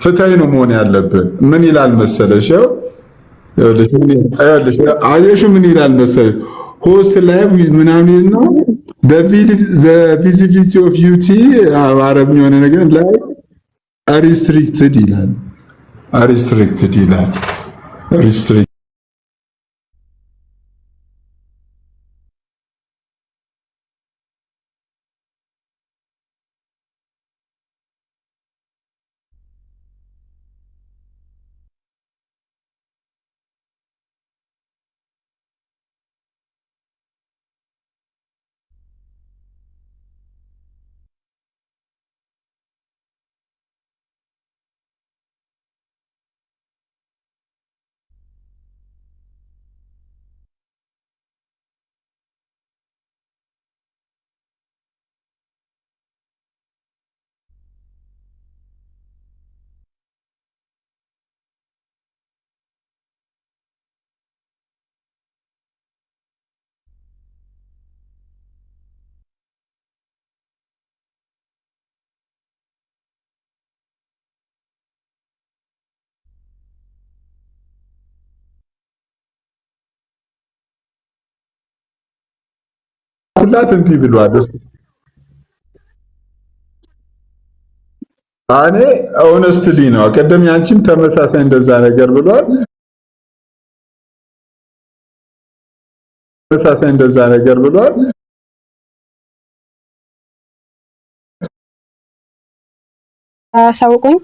ፍትሃዊ ነው መሆን ያለብን። ምን ይላል መሰለሽ? አየሽ ምን ይላል መሰለሽ? ሆስት ላይቭ ምናምን ነው ቪዚቢሊቲ ኦፍ ዩቲ አረብ የሆነ ነገር ላይ ሪስትሪክትድ ይላል። ሪስትሪክትድ ይላል። ሪስትሪክት ሁላት እምቢ ብሏል። እኔ ኦነስትሊ ነው ቀደም ያንቺም ተመሳሳይ እንደዛ ነገር ብሏል። ተመሳሳይ እንደዛ ነገር ብሏል። አሳውቁኝ።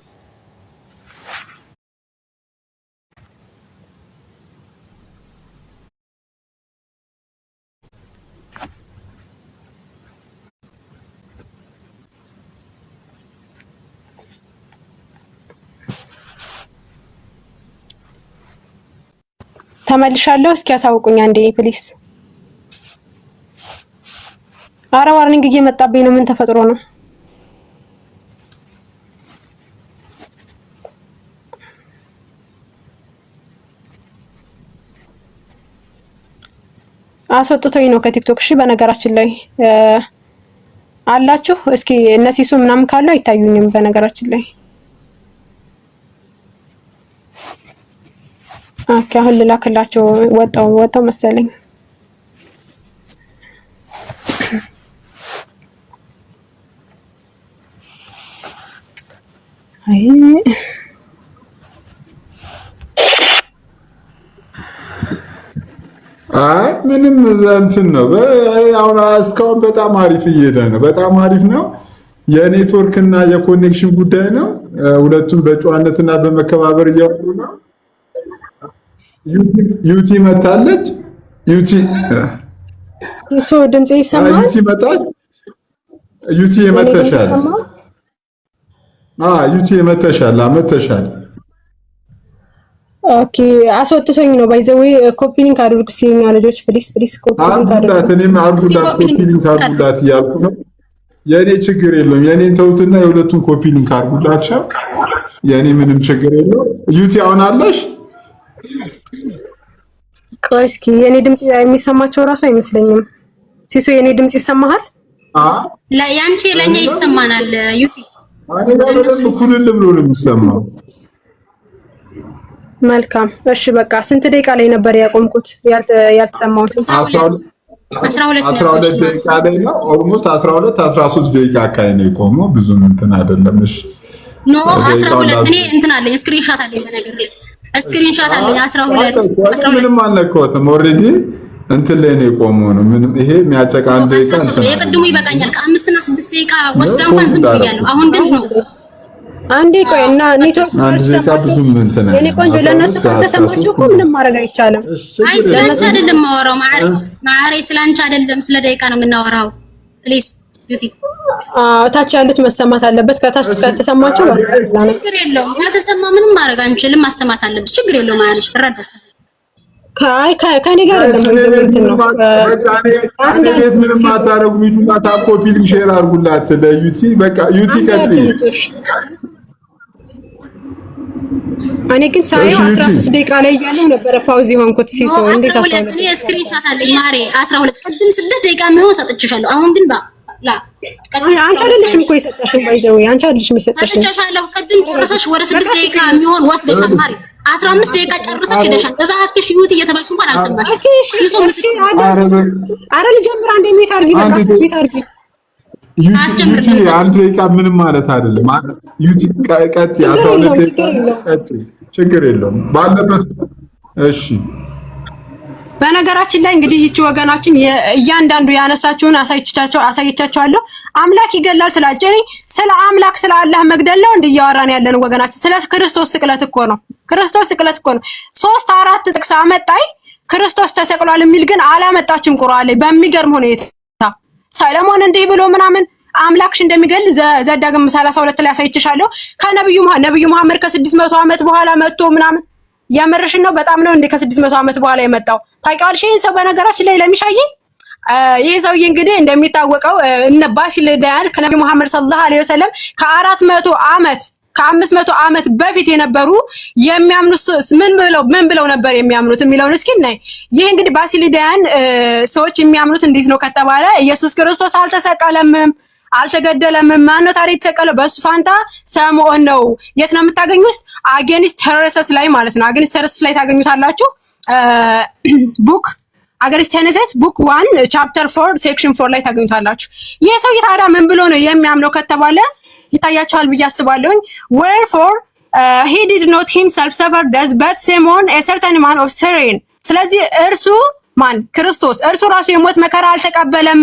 ተመልሻለሁ። እስኪ ያሳውቁኝ አንዴ ፕሊስ። አረ ዋርኒንግ እየመጣብኝ ነው። ምን ተፈጥሮ ነው? አስወጥቶኝ ነው ከቲክቶክ። እሺ በነገራችን ላይ አላችሁ። እስኪ እነሲሱ ምናምን ካሉ አይታዩኝም በነገራችን ላይ። ኦኬ አሁን ልላክላቸው። ወጣው መሰለኝ። አይ ምንም እንትን ነው። አሁን እስካሁን በጣም አሪፍ እየሄደ ነው። በጣም አሪፍ ነው። የኔትወርክ እና የኮኔክሽን ጉዳይ ነው። ሁለቱም በጨዋነትና በመከባበር እያወሩ ነው። ዩቲ መታለች። ዩቲ ድምጽ ይሰማል። ዩቲ መጣች። ዩቲ መተሻል። ዩቲ መተሻል። ኦኬ አስወጥቶኝ ነው። ባይዘው ኮፒ ሊንክ አድርጉ ሲኛ ልጆች ፕሊስ ኮፒ ሊንክ አድርጉ። እኔም ኮፒ ሊንክ አድርጉላት እያልኩ ነው። የኔ ችግር የለውም። የኔን ተውትና የሁለቱን ኮፒ ሊንክ አድርጉላቸው። የኔ ምንም ችግር የለውም። ዩቲ አሁን አለሽ? ቆይ እስኪ የኔ ድምጽ የሚሰማቸው ራሱ አይመስለኝም። ሲሶ የኔ ድምጽ ይሰማሃል? ያንቺ ለኛ ይሰማናል። ዩቲ እሱ ኩልል ብሎ ነው የሚሰማው። መልካም እሺ በቃ ስንት ደቂቃ ላይ ነበር ያቆምኩት? ያልተሰማሁት 12 ደቂቃ ላይ ነው። ኦልሞስት 13 ደቂቃ አካባቢ ነው የቆመው። ብዙም እንትን አይደለም። እሺ ኖ 12 እኔ እንትን አለኝ ስክሪንሾት አለኝ። በነገር ላይ ስክሪንሾት አለኝ 12 ምንም አልነካሁትም። ኦልሬዲ እንትን ላይ ነው የቆመው ነው። ምንም ይሄ የሚያጨቃ አንድ ደቂቃ እንትን የቅድሙ ይበቃኛል። ከ5 እና 6 ደቂቃ ወስዳ እንኳን ዝም ብያለሁ። አሁን ግን ነው አንዴ ቆይ እና ኔትወርክ የኔ ቆንጆ ለነሱ ከተሰማችሁ እኮ ምንም ማድረግ አይቻልም። አይ ስለነሱ አይደለም ማወራው ማዕሬ ስላንቺ አይደለም ስለ ደቂቃ ነው የምናወራው። ፕሊዝ ዩቲ ታች ያሉት መሰማት አለበት። ከታች ከተሰማችሁ ችግር የለውም። ከተሰማ ምንም ማድረግ አንችልም። ማሰማት አለበት። ችግር የለውም። ማዕሬ እረዳለሁ። ከኔ ጋር ነው አንድ ቤት ምንም አታረጉ። ሚቱና ታኮፒ ሊንክ ሼር አድርጉላት ለዩቲ። በቃ ዩቲ ቀጥይ። እኔ ግን ሳይው 13 ደቂቃ ላይ እያለሁ ነበረ ፓውዝ የሆንኩት። ሲሶ እንዴት አስታውቃለሁ? እኔ ስክሪንሾት አለኝ ማሬ 12 ቅድም 6 ደቂቃ የሚሆን ሰጥቼሻለሁ። አሁን ግን አንቺ አይደለሽም እኮ የሰጠሽኝ። ባይዘው አንቺ አይደለሽም የሰጠሽኝ። ሰጥቼሻለሁ። ቅድም ጨርሰሽ ወደ 6 ደቂቃ የሚሆን ወስደሻል ማሬ። 15 ደቂቃ ጨርሰሽ ሄደሻል። እባክሽ ዩቲ እየተባልሽ እንኳን አልሰማሽም። ሲሶ አረ ልጀምር አንዴ ሚት አድርጊ። በቃ ሚት አድርጊ። ዩቲ አንድ ደቂቃ ምንም ማለት አይደለም። ዩቲ ቀጥ 12 ደቂቃ ቀጥ ችግር የለውም ባለበት። እሺ በነገራችን ላይ እንግዲህ ይቺ ወገናችን እያንዳንዱ ያነሳችውን አሳይቻቸዋለሁ። አምላክ ይገላል ትላለች። እኔ ስለ አምላክ ስለ አላህ መግደል ነው እንደ እያወራን ያለን ወገናችን። ስለ ክርስቶስ ስቅለት እኮ ነው። ክርስቶስ ስቅለት እኮ ነው። 3-4 ጥቅስ አመጣይ ክርስቶስ ተሰቅሏል የሚል ግን አላመጣችም ቁርአን ላይ በሚገርም ሁኔታ። ሰለሞን እንዲህ ብሎ ምናምን አምላክሽ እንደሚገል ዘዳግም 32 ላይ አሳይቻለሁ። ከነብዩ መሐመድ ከ600 ዓመት በኋላ መጥቶ ምናምን ያመረሽን ነው። በጣም ነው እንደ ከ600 ዓመት በኋላ የመጣው ታውቂዋለሽ። ይሄን ሰው በነገራችን ላይ ለሚሻይ ይሄ ሰውዬ እንግዲህ እንደሚታወቀው እነ ባሲልዳያን ከነብዩ መሐመድ ሰለላሁ ዐለይሂ ወሰለም ከ500 ዓመት በፊት የነበሩ የሚያምኑት ምን ብለው ነበር የሚያምኑት የሚለውን እስኪ እናይ። ይሄ እንግዲህ ባሲልዳያን ሰዎች የሚያምኑት እንዴት ነው ከተባለ ኢየሱስ ክርስቶስ አልተሰቀለምም፣ አልተገደለም። ማነው ታዲያ የተሰቀለው? በሱ ፋንታ ሰምዖን ነው። የት ነው የምታገኙት? አጌንስት ሄሬሰስ ላይ ማለት ነው። አጌንስት ሄሬሰስ ላይ ታገኙታላችሁ። ቡክ አጌንስት ሄሬሰስ ቡክ 1 ቻፕተር 4 ሴክሽን 4 ላይ ታገኙታላችሁ። ይሄ ሰው ታዲያ ምን ብሎ ነው የሚያምነው ከተባለ ይታያችኋል ብዬ አስባለሁኝ። wherefore he did not himself suffer death but Simon a certain man of Cyrene። ስለዚህ እርሱ ማን? ክርስቶስ። እርሱ ራሱ የሞት መከራ አልተቀበለም።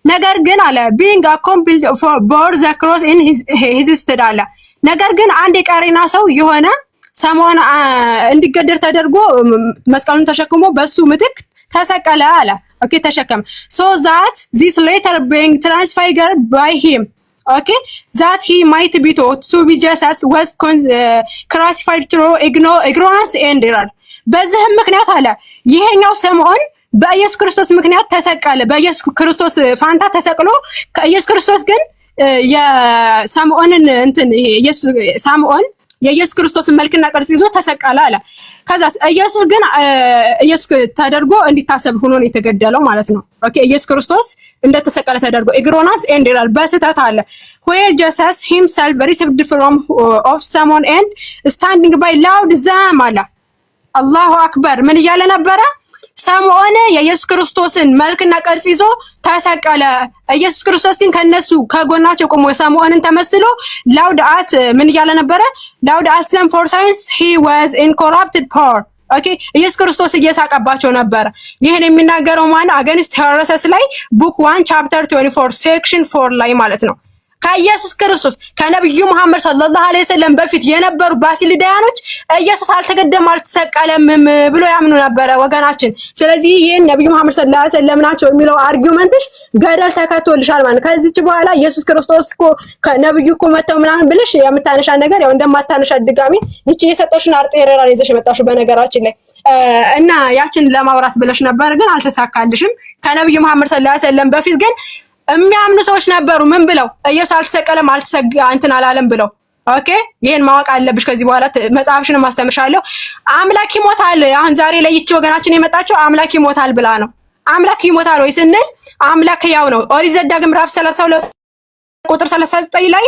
ነገር ግን አለ being accomplished for bore the cross in his stead አለ። ነገር ግን አንድ የቀሬና ሰው የሆነ ሰሞን እንዲገደል ተደርጎ መስቀሉን ተሸክሞ በሱ ምትክ ተሰቀለ አለ። ኦኬ ተሸከመ። so that this later being transfigured by him okay that he might be taught to be Jesus was crucified through ignorance and error በዚህም ምክንያት አለ ይሄኛው ሰሞን በኢየሱስ ክርስቶስ ምክንያት ተሰቀለ። በኢየሱስ ክርስቶስ ፋንታ ተሰቅሎ ከኢየሱስ ክርስቶስ ግን የሳምዖንን እንትን ይሄ ሳምዖን የኢየሱስ ክርስቶስን መልክና ቅርጽ ይዞ ተሰቀለ አለ። ከዛ ኢየሱስ ግን ኢየሱስ ተደርጎ እንዲታሰብ ሆኖ ነው የተገደለው ማለት ነው። ኦኬ ኢየሱስ ክርስቶስ እንደተሰቀለ ተደርጎ ignorance and error በስተት አለ where Jesus himself received from of someone and standing by loud them አለ። አላሁ አክበር። ምን እያለ ነበረ? ሳምዖን የኢየሱስ ክርስቶስን መልክና ቅርጽ ይዞ ተሰቀለ። ኢየሱስ ክርስቶስ ግን ከነሱ ከጎናቸው ቆሞ ሳምዖንን ተመስሎ loud at ምን እያለ ነበረ? loud at them for science he was incorrupted poor ኦኬ ኢየሱስ ክርስቶስ እየሳቀባቸው ነበር። ይሄን የሚናገረው ማን? አገንስት ሄረሰስ ላይ ቡክ 1 ቻፕተር 24 ሴክሽን 4 ላይ ማለት ነው። ከኢየሱስ ክርስቶስ ከነብዩ መሐመድ ሰለላሁ ዐለይሂ ወሰለም በፊት የነበሩ ባሲሊዳያኖች ኢየሱስ አልተገደለም አልተሰቀለም ብሎ ያምኑ ነበር ወገናችን። ስለዚህ ይሄን ነብዩ መሐመድ ሰለላሁ ዐለይሂ ወሰለም ናቸው የሚለው አርጊውመንትሽ ገደል ተከቶልሻል ማለት። ከዚህች በኋላ ኢየሱስ ክርስቶስ እኮ ከነብዩ እኮ መተው ምናምን ብለሽ የምታነሻ ነገር ያው እንደማታነሻ ድጋሚ ይቺ የሰጠሽን አርጤራራ ይዘሽ መጣሽው በነገራችን ላይ እና ያችን ለማውራት ብለሽ ነበር ግን አልተሳካልሽም። ከነብዩ መሐመድ ሰለላሁ ዐለይሂ ወሰለም በፊት ግን የሚያምኑ ሰዎች ነበሩ። ምን ብለው? ኢየሱስ አልተሰቀለም እንትን አላለም ብለው። ኦኬ ይሄን ማወቅ አለብሽ። ከዚህ በኋላ መጽሐፍሽን ማስተምርሻለሁ። አምላክ ይሞታል። አሁን ዛሬ ላይ ይቺ ወገናችን የመጣችው አምላክ ይሞታል ብላ ነው። አምላክ ይሞታል ወይ ስንል አምላክ ያው ነው። ኦሪት ዘዳግም ምዕራፍ 32 ቁጥር 39 ላይ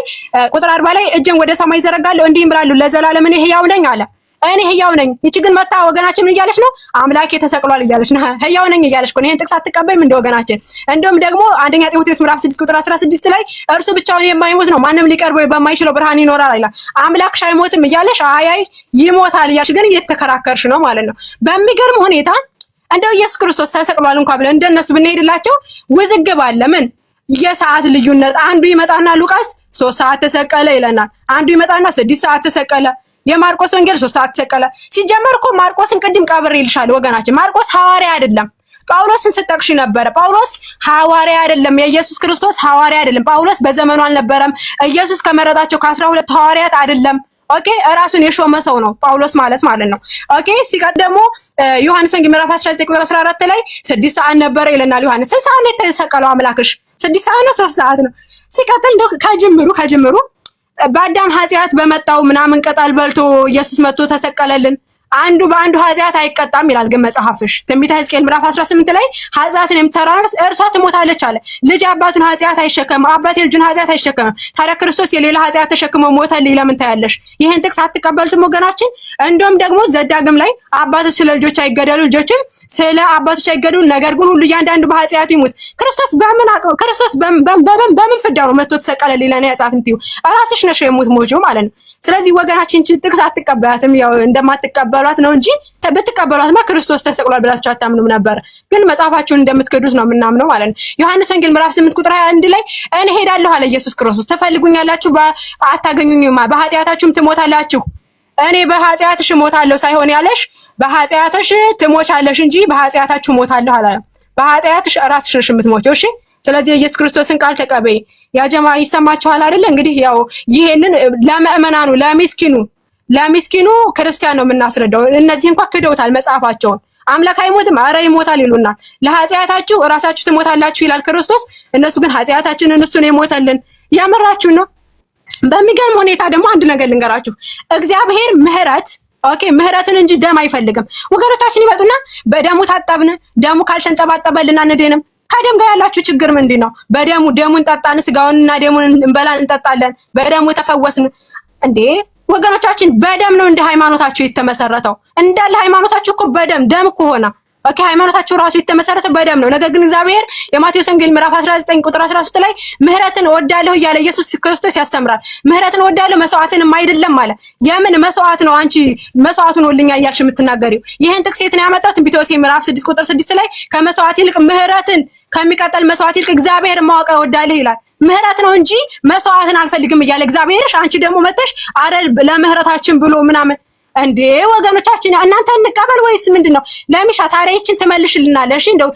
ቁጥር 40 ላይ እጄን ወደ ሰማይ ዘረጋለሁ እንዲህም ብላለሁ ለዘላለም እኔ ሕያው ነኝ አለ። እኔ ሕያው ነኝ። ይቺ ግን መጣ ወገናችን ምን እያለች ነው? አምላኬ ተሰቅሏል እያለች ነው። ሕያው ነኝ እያለች ነው። ይሄን ጥቅስ አትቀበይም እንደ ወገናችን። እንደውም ደግሞ አንደኛ ጢሞቴዎስ ምዕራፍ 6 ቁጥር 16 ላይ እርሱ ብቻውን የማይሞት ነው ማንም ሊቀርበው በማይችለው ብርሃን ይኖራል ይላል። አምላክሽ አይሞትም እያለሽ አይ ይሞታል እያልሽ ግን እየተከራከርሽ ነው ማለት ነው። በሚገርም ሁኔታ እንደው ኢየሱስ ክርስቶስ ተሰቅሏል እንኳን ብለን እንደነሱ ብንሄድላቸው ውዝግብ አለ። ምን የሰዓት ልዩነት። አንዱ ይመጣና ሉቃስ 3 ሰዓት ተሰቀለ ይለናል። አንዱ ይመጣና 6 ሰዓት ተሰቀለ። የማርቆስ ወንጌል 3 ሰዓት ተሰቀለ። ሲጀመር እኮ ማርቆስን ቅድም ቀብሬልሻለሁ ወገናችን። ማርቆስ ሐዋርያ አይደለም። ጳውሎስን ስትጠቅሽ ነበር። ጳውሎስ ሐዋርያ አይደለም። የኢየሱስ ክርስቶስ ሐዋርያ አይደለም። ጳውሎስ በዘመኑ አልነበረም። ኢየሱስ ከመረጣቸው ከ12 ሐዋርያት አይደለም። ኦኬ ራሱን የሾመ ሰው ነው ጳውሎስ ማለት ነው። ኦኬ ሲቀጥ ደግሞ ዮሐንስ ወንጌል ምዕራፍ 19 ቁጥር 14 ላይ 6 ሰዓት ነበረ ይለናል ዮሐንስ። 6 ሰዓት ላይ የተሰቀለው አምላክሽ 6 ሰዓት ነው 3 ሰዓት ነው? ሲቀጥል እንደው ከጅምሩ በአዳም ኃጢአት በመጣው ምናምን ቅጠል በልቶ ኢየሱስ መጥቶ ተሰቀለልን። አንዱ በአንዱ ኃጢአት አይቀጣም ይላል ግን መጽሐፍሽ ትንቢተ ሕዝቅኤል ምዕራፍ 18 ላይ ኃጢአትን የምትሰራ ነፍስ እርሷ ትሞታለች አለ። ልጅ አባቱን ኃጢአት አይሸከምም፣ አባት የልጁን ኃጢአት አይሸከምም። ታዲያ ክርስቶስ የሌላ ኃጢአት ተሸክሞ ሞተልኝ ለምን ታያለሽ? ይሄን ጥቅስ አትቀበሉትም ወገናችን? እንደውም ደግሞ ዘዳግም ላይ አባቶች ስለ ልጆች አይገደሉ፣ ልጆችም ስለ አባቶች አይገደሉ፣ ነገር ግን ሁሉ እያንዳንዱ በኃጢአቱ ይሙት። ክርስቶስ በምን አቀው? ክርስቶስ በምን ፍዳ ነው መጥቶ ተሰቀለልኝ ለኔ ኃጢአት እንትዩ? ራስሽ ነሽ የሙት ሞጆ ማለት ነው። ስለዚህ ወገናችን ጥቅስ አትቀበላትም። ያው እንደማትቀበሏት ነው እንጂ ብትቀበሏትማ ክርስቶስ ተሰቅሏል ብላችሁ አታምኑም ነበር። ግን መጽሐፋችሁን እንደምትክዱት ነው የምናምነው ማለት ነው። ዮሐንስ ወንጌል ምዕራፍ 8 ቁጥር 21 ላይ እኔ ሄዳለሁ አለ ኢየሱስ ክርስቶስ። ትፈልጉኛላችሁ፣ አታገኙኝም፣ በኃጢአታችሁም ትሞታላችሁ። እኔ በኃጢአትሽ እሞታለሁ ሳይሆን ያለሽ በኃጢአትሽ ትሞቻለሽ እንጂ በኃጢአታችሁ እሞታለሁ አላለም። በኃጢአትሽ ራስሽ ነሽ የምትሞቺው። እሺ ስለዚህ የኢየሱስ ክርስቶስን ቃል ተቀበይ። ያ ጀማ ይሰማችኋል አይደል? እንግዲህ ያው ይሄንን ለምእመናኑ ለሚስኪኑ ክርስቲያን ነው የምናስረዳው። እነዚህ እንኳን ክደውታል መጽሐፋቸውን። አምላክ አይሞትም፣ አረ ይሞታል ይሉናል። ለኃጢአታችሁ ራሳችሁ ትሞታላችሁ ይላል ክርስቶስ። እነሱ ግን ኃጢአታችንን እሱ ነው የሞተልን። ያመራችሁ ነው። በሚገርም ሁኔታ ደግሞ አንድ ነገር ልንገራችሁ። እግዚአብሔር ምህረትን እንጂ ደም አይፈልግም። ወገኖቻችን ይመጡና በደሙ ታጠብን፣ ደሙ ካልተንጠባጠበልን አንድንም። ከደም ጋር ያላችሁ ችግር ምንድን ነው? ደሙን ጠጣን፣ ስጋውንና ደሙን እንበላን እንጠጣለን፣ በደሙ ተፈወስን። እንዴ ወገኖቻችን በደም ነው እንደ ሃይማኖታችሁ የተመሰረተው። እንዳለ ሃይማኖታችሁ እኮ ደም እኮ ሆነ። ኦኬ ሃይማኖታቸው ራሱ የተመሰረተ በደም ነው። ነገር ግን እግዚአብሔር የማቴዎስ ወንጌል ምዕራፍ 19 ቁጥር 13 ላይ ምህረትን እወዳለሁ እያለ ኢየሱስ ክርስቶስ ያስተምራል። ምህረትን እወዳለሁ መስዋዕትንም አይደለም አለ። የምን መስዋዕት ነው አንቺ መስዋዕቱን ወልኛ እያልሽ የምትናገሪው? ይሄን ጥቅስ የት ነው ያመጣው? ትንቢተ ሆሴዕ ምዕራፍ 6 ቁጥር 6 ላይ ከመስዋዕት ይልቅ ምህረትን ከሚቀጠል መስዋዕት ይልቅ እግዚአብሔር ማወቅ እወዳለሁ ይላል። ምህረት ነው እንጂ መስዋዕትን አልፈልግም እያለ እግዚአብሔርሽ አንቺ ደግሞ መተሽ አረ ለምህረታችን ብሎ ምናምን እንዴ ወገኖቻችን እናንተ እንቀበል ወይስ ምንድነው? ለሚሻ ታዲያ ይችን ትመልሽልናለሽ? እንደው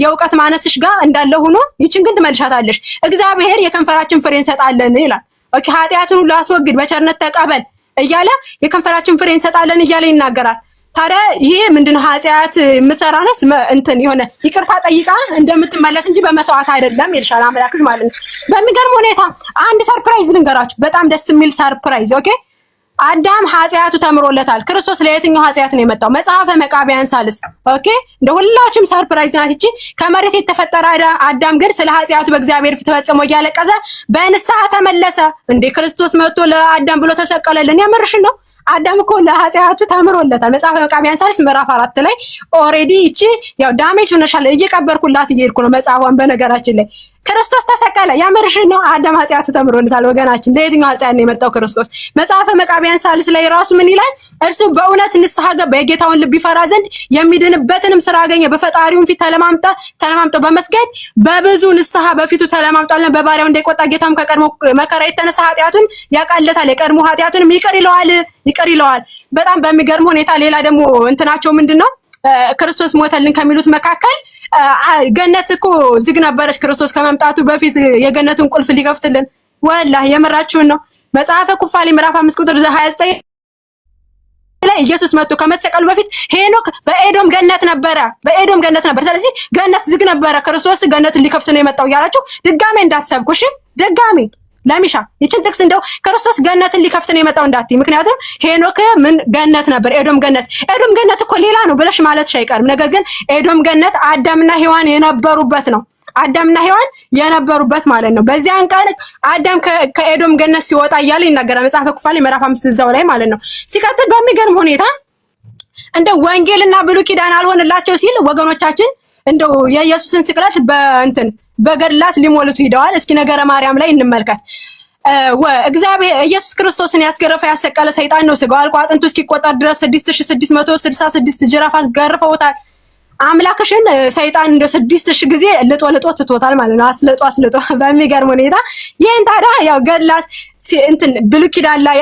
የእውቀት ማነስሽ ጋር እንዳለ ሆኖ ይችን ግን ትመልሻታለሽ። እግዚአብሔር የከንፈራችን ፍሬ እንሰጣለን ይላል። ኦኬ ኃጢአትን ሁሉ አስወግድ በቸርነት ተቀበል እያለ የከንፈራችን ፍሬ እንሰጣለን እያለ ይናገራል። ታዲያ ይሄ ምንድነው? ኃጢአት የምትሰራነስ እንትን የሆነ ይቅርታ ጠይቃ እንደምትመለስ እንጂ በመስዋዕት አይደለም ይልሻል አምላክሽ ማለት ነው። በሚገርም ሁኔታ አንድ ሰርፕራይዝ ልንገራችሁ፣ በጣም ደስ የሚል ሰርፕራይዝ። ኦኬ አዳም ኃጢአቱ ተምሮለታል። ክርስቶስ ለየትኛው ኃጢአት ነው የመጣው? መጽሐፈ መቃብያን ሳልስ። ኦኬ እንደ ሁላችሁም ሰርፕራይዝ ናት እቺ። ከመሬት የተፈጠረ አዳም ግን ስለ ኃጢአቱ በእግዚአብሔር ፊት ፈጽሞ እያለቀሰ በንስሐ ተመለሰ። እንደ ክርስቶስ መጥቶ ለአዳም ብሎ ተሰቀለልን። የምርሽ ነው? አዳም እኮ ለኃጢአቱ ተምሮለታል። መጽሐፈ መቃብያን ሳልስ ምዕራፍ 4 ላይ ኦሬዲ እቺ ያው ዳሜጅ ሆነሻል። እየቀበርኩላት እየሄድኩ ነው መጽሐፏን። በነገራችን ላይ ክርስቶስ ተሰቀለ። ያመርሽ ነው? አዳም ኃጢአቱ ተምሮለታል። ወገናችን ለየትኛው ኃጢአት ነው የመጣው ክርስቶስ? መጽሐፈ መቃብያን ሳልስ ላይ ራሱ ምን ይላል? እርሱ በእውነት ንስሐ ገባ፣ የጌታውን ልብ ይፈራ ዘንድ የሚድንበትንም ስራ አገኘ። በፈጣሪውን ፊት ተለማምጦ በመስገድ በብዙ ንስሐ በፊቱ ተለማምጧልና በባሪያው እንዳይቆጣ ጌታም ከቀድሞ መከራ የተነሳ ኃጢአቱን ያቃለታል፣ የቀድሞ ኃጢአቱንም ይቅር ይለዋል። በጣም በሚገርም ሁኔታ ሌላ ደግሞ እንትናቸው ምንድነው? ክርስቶስ ሞተልን ከሚሉት መካከል ገነት እኮ ዝግ ነበረች ክርስቶስ ከመምጣቱ በፊት የገነቱን ቁልፍ ሊከፍትልን። ወላሂ የምራችሁን ነው። መጽሐፈ ኩፋሌ ምዕራፍ 5 ቁጥር 29 ላይ ኢየሱስ መጥቶ ከመሰቀሉ በፊት ሄኖክ በኤዶም ገነት ነበረ። ስለዚህ ገነት ዝግ ነበረ፣ ክርስቶስ ገነትን ሊከፍት ነው የመጣው እያላችሁ ድጋሜ እንዳትሰብኩ እሺ። ድጋሜ ለሚሻ ይችን ጥቅስ እንደው ክርስቶስ ገነትን ሊከፍት ነው የመጣው እንዳትይ። ምክንያቱም ሄኖክ ምን ገነት ነበር፣ ኤዶም ገነት እኮ ሌላ ነው ብለሽ ማለትሽ አይቀርም። ነገር ግን ኤዶም ገነት አዳምና ሔዋን የነበሩበት ነው። አዳምና ሔዋን የነበሩበት ማለት ነው። በዚያን ቀን አዳም ከኤዶም ገነት ሲወጣ እያለ ይናገራል መጽሐፈ ኩፋሌ ምዕራፍ 5 እዛው ላይ ማለት ነው። ሲቀጥል በሚገርም ሁኔታ እንደው ወንጌልና ብሉይ ኪዳን አልሆንላቸው ሲል ወገኖቻችን እንደው የኢየሱስን ስቅለት በገድላት ሊሞሉት ሂደዋል። እስኪ ነገረ ማርያም ላይ እንመልከት። እግዚአብሔር ኢየሱስ ክርስቶስን ያስገረፈ ያሰቀለ ሰይጣን ነው። ስጋው አልቆ አጥንቱ እስኪቆጠር ድረስ 6666 ጅራፍ አስገርፈውታል። አምላክሽን ሰይጣን እንደ 6000 ጊዜ ልጦ ትቶታል ማለት ነው። አስልጦ በሚገርም ሁኔታ ይሄን ታዲያ ያው ገድላት ብሉይ ኪዳን ላይ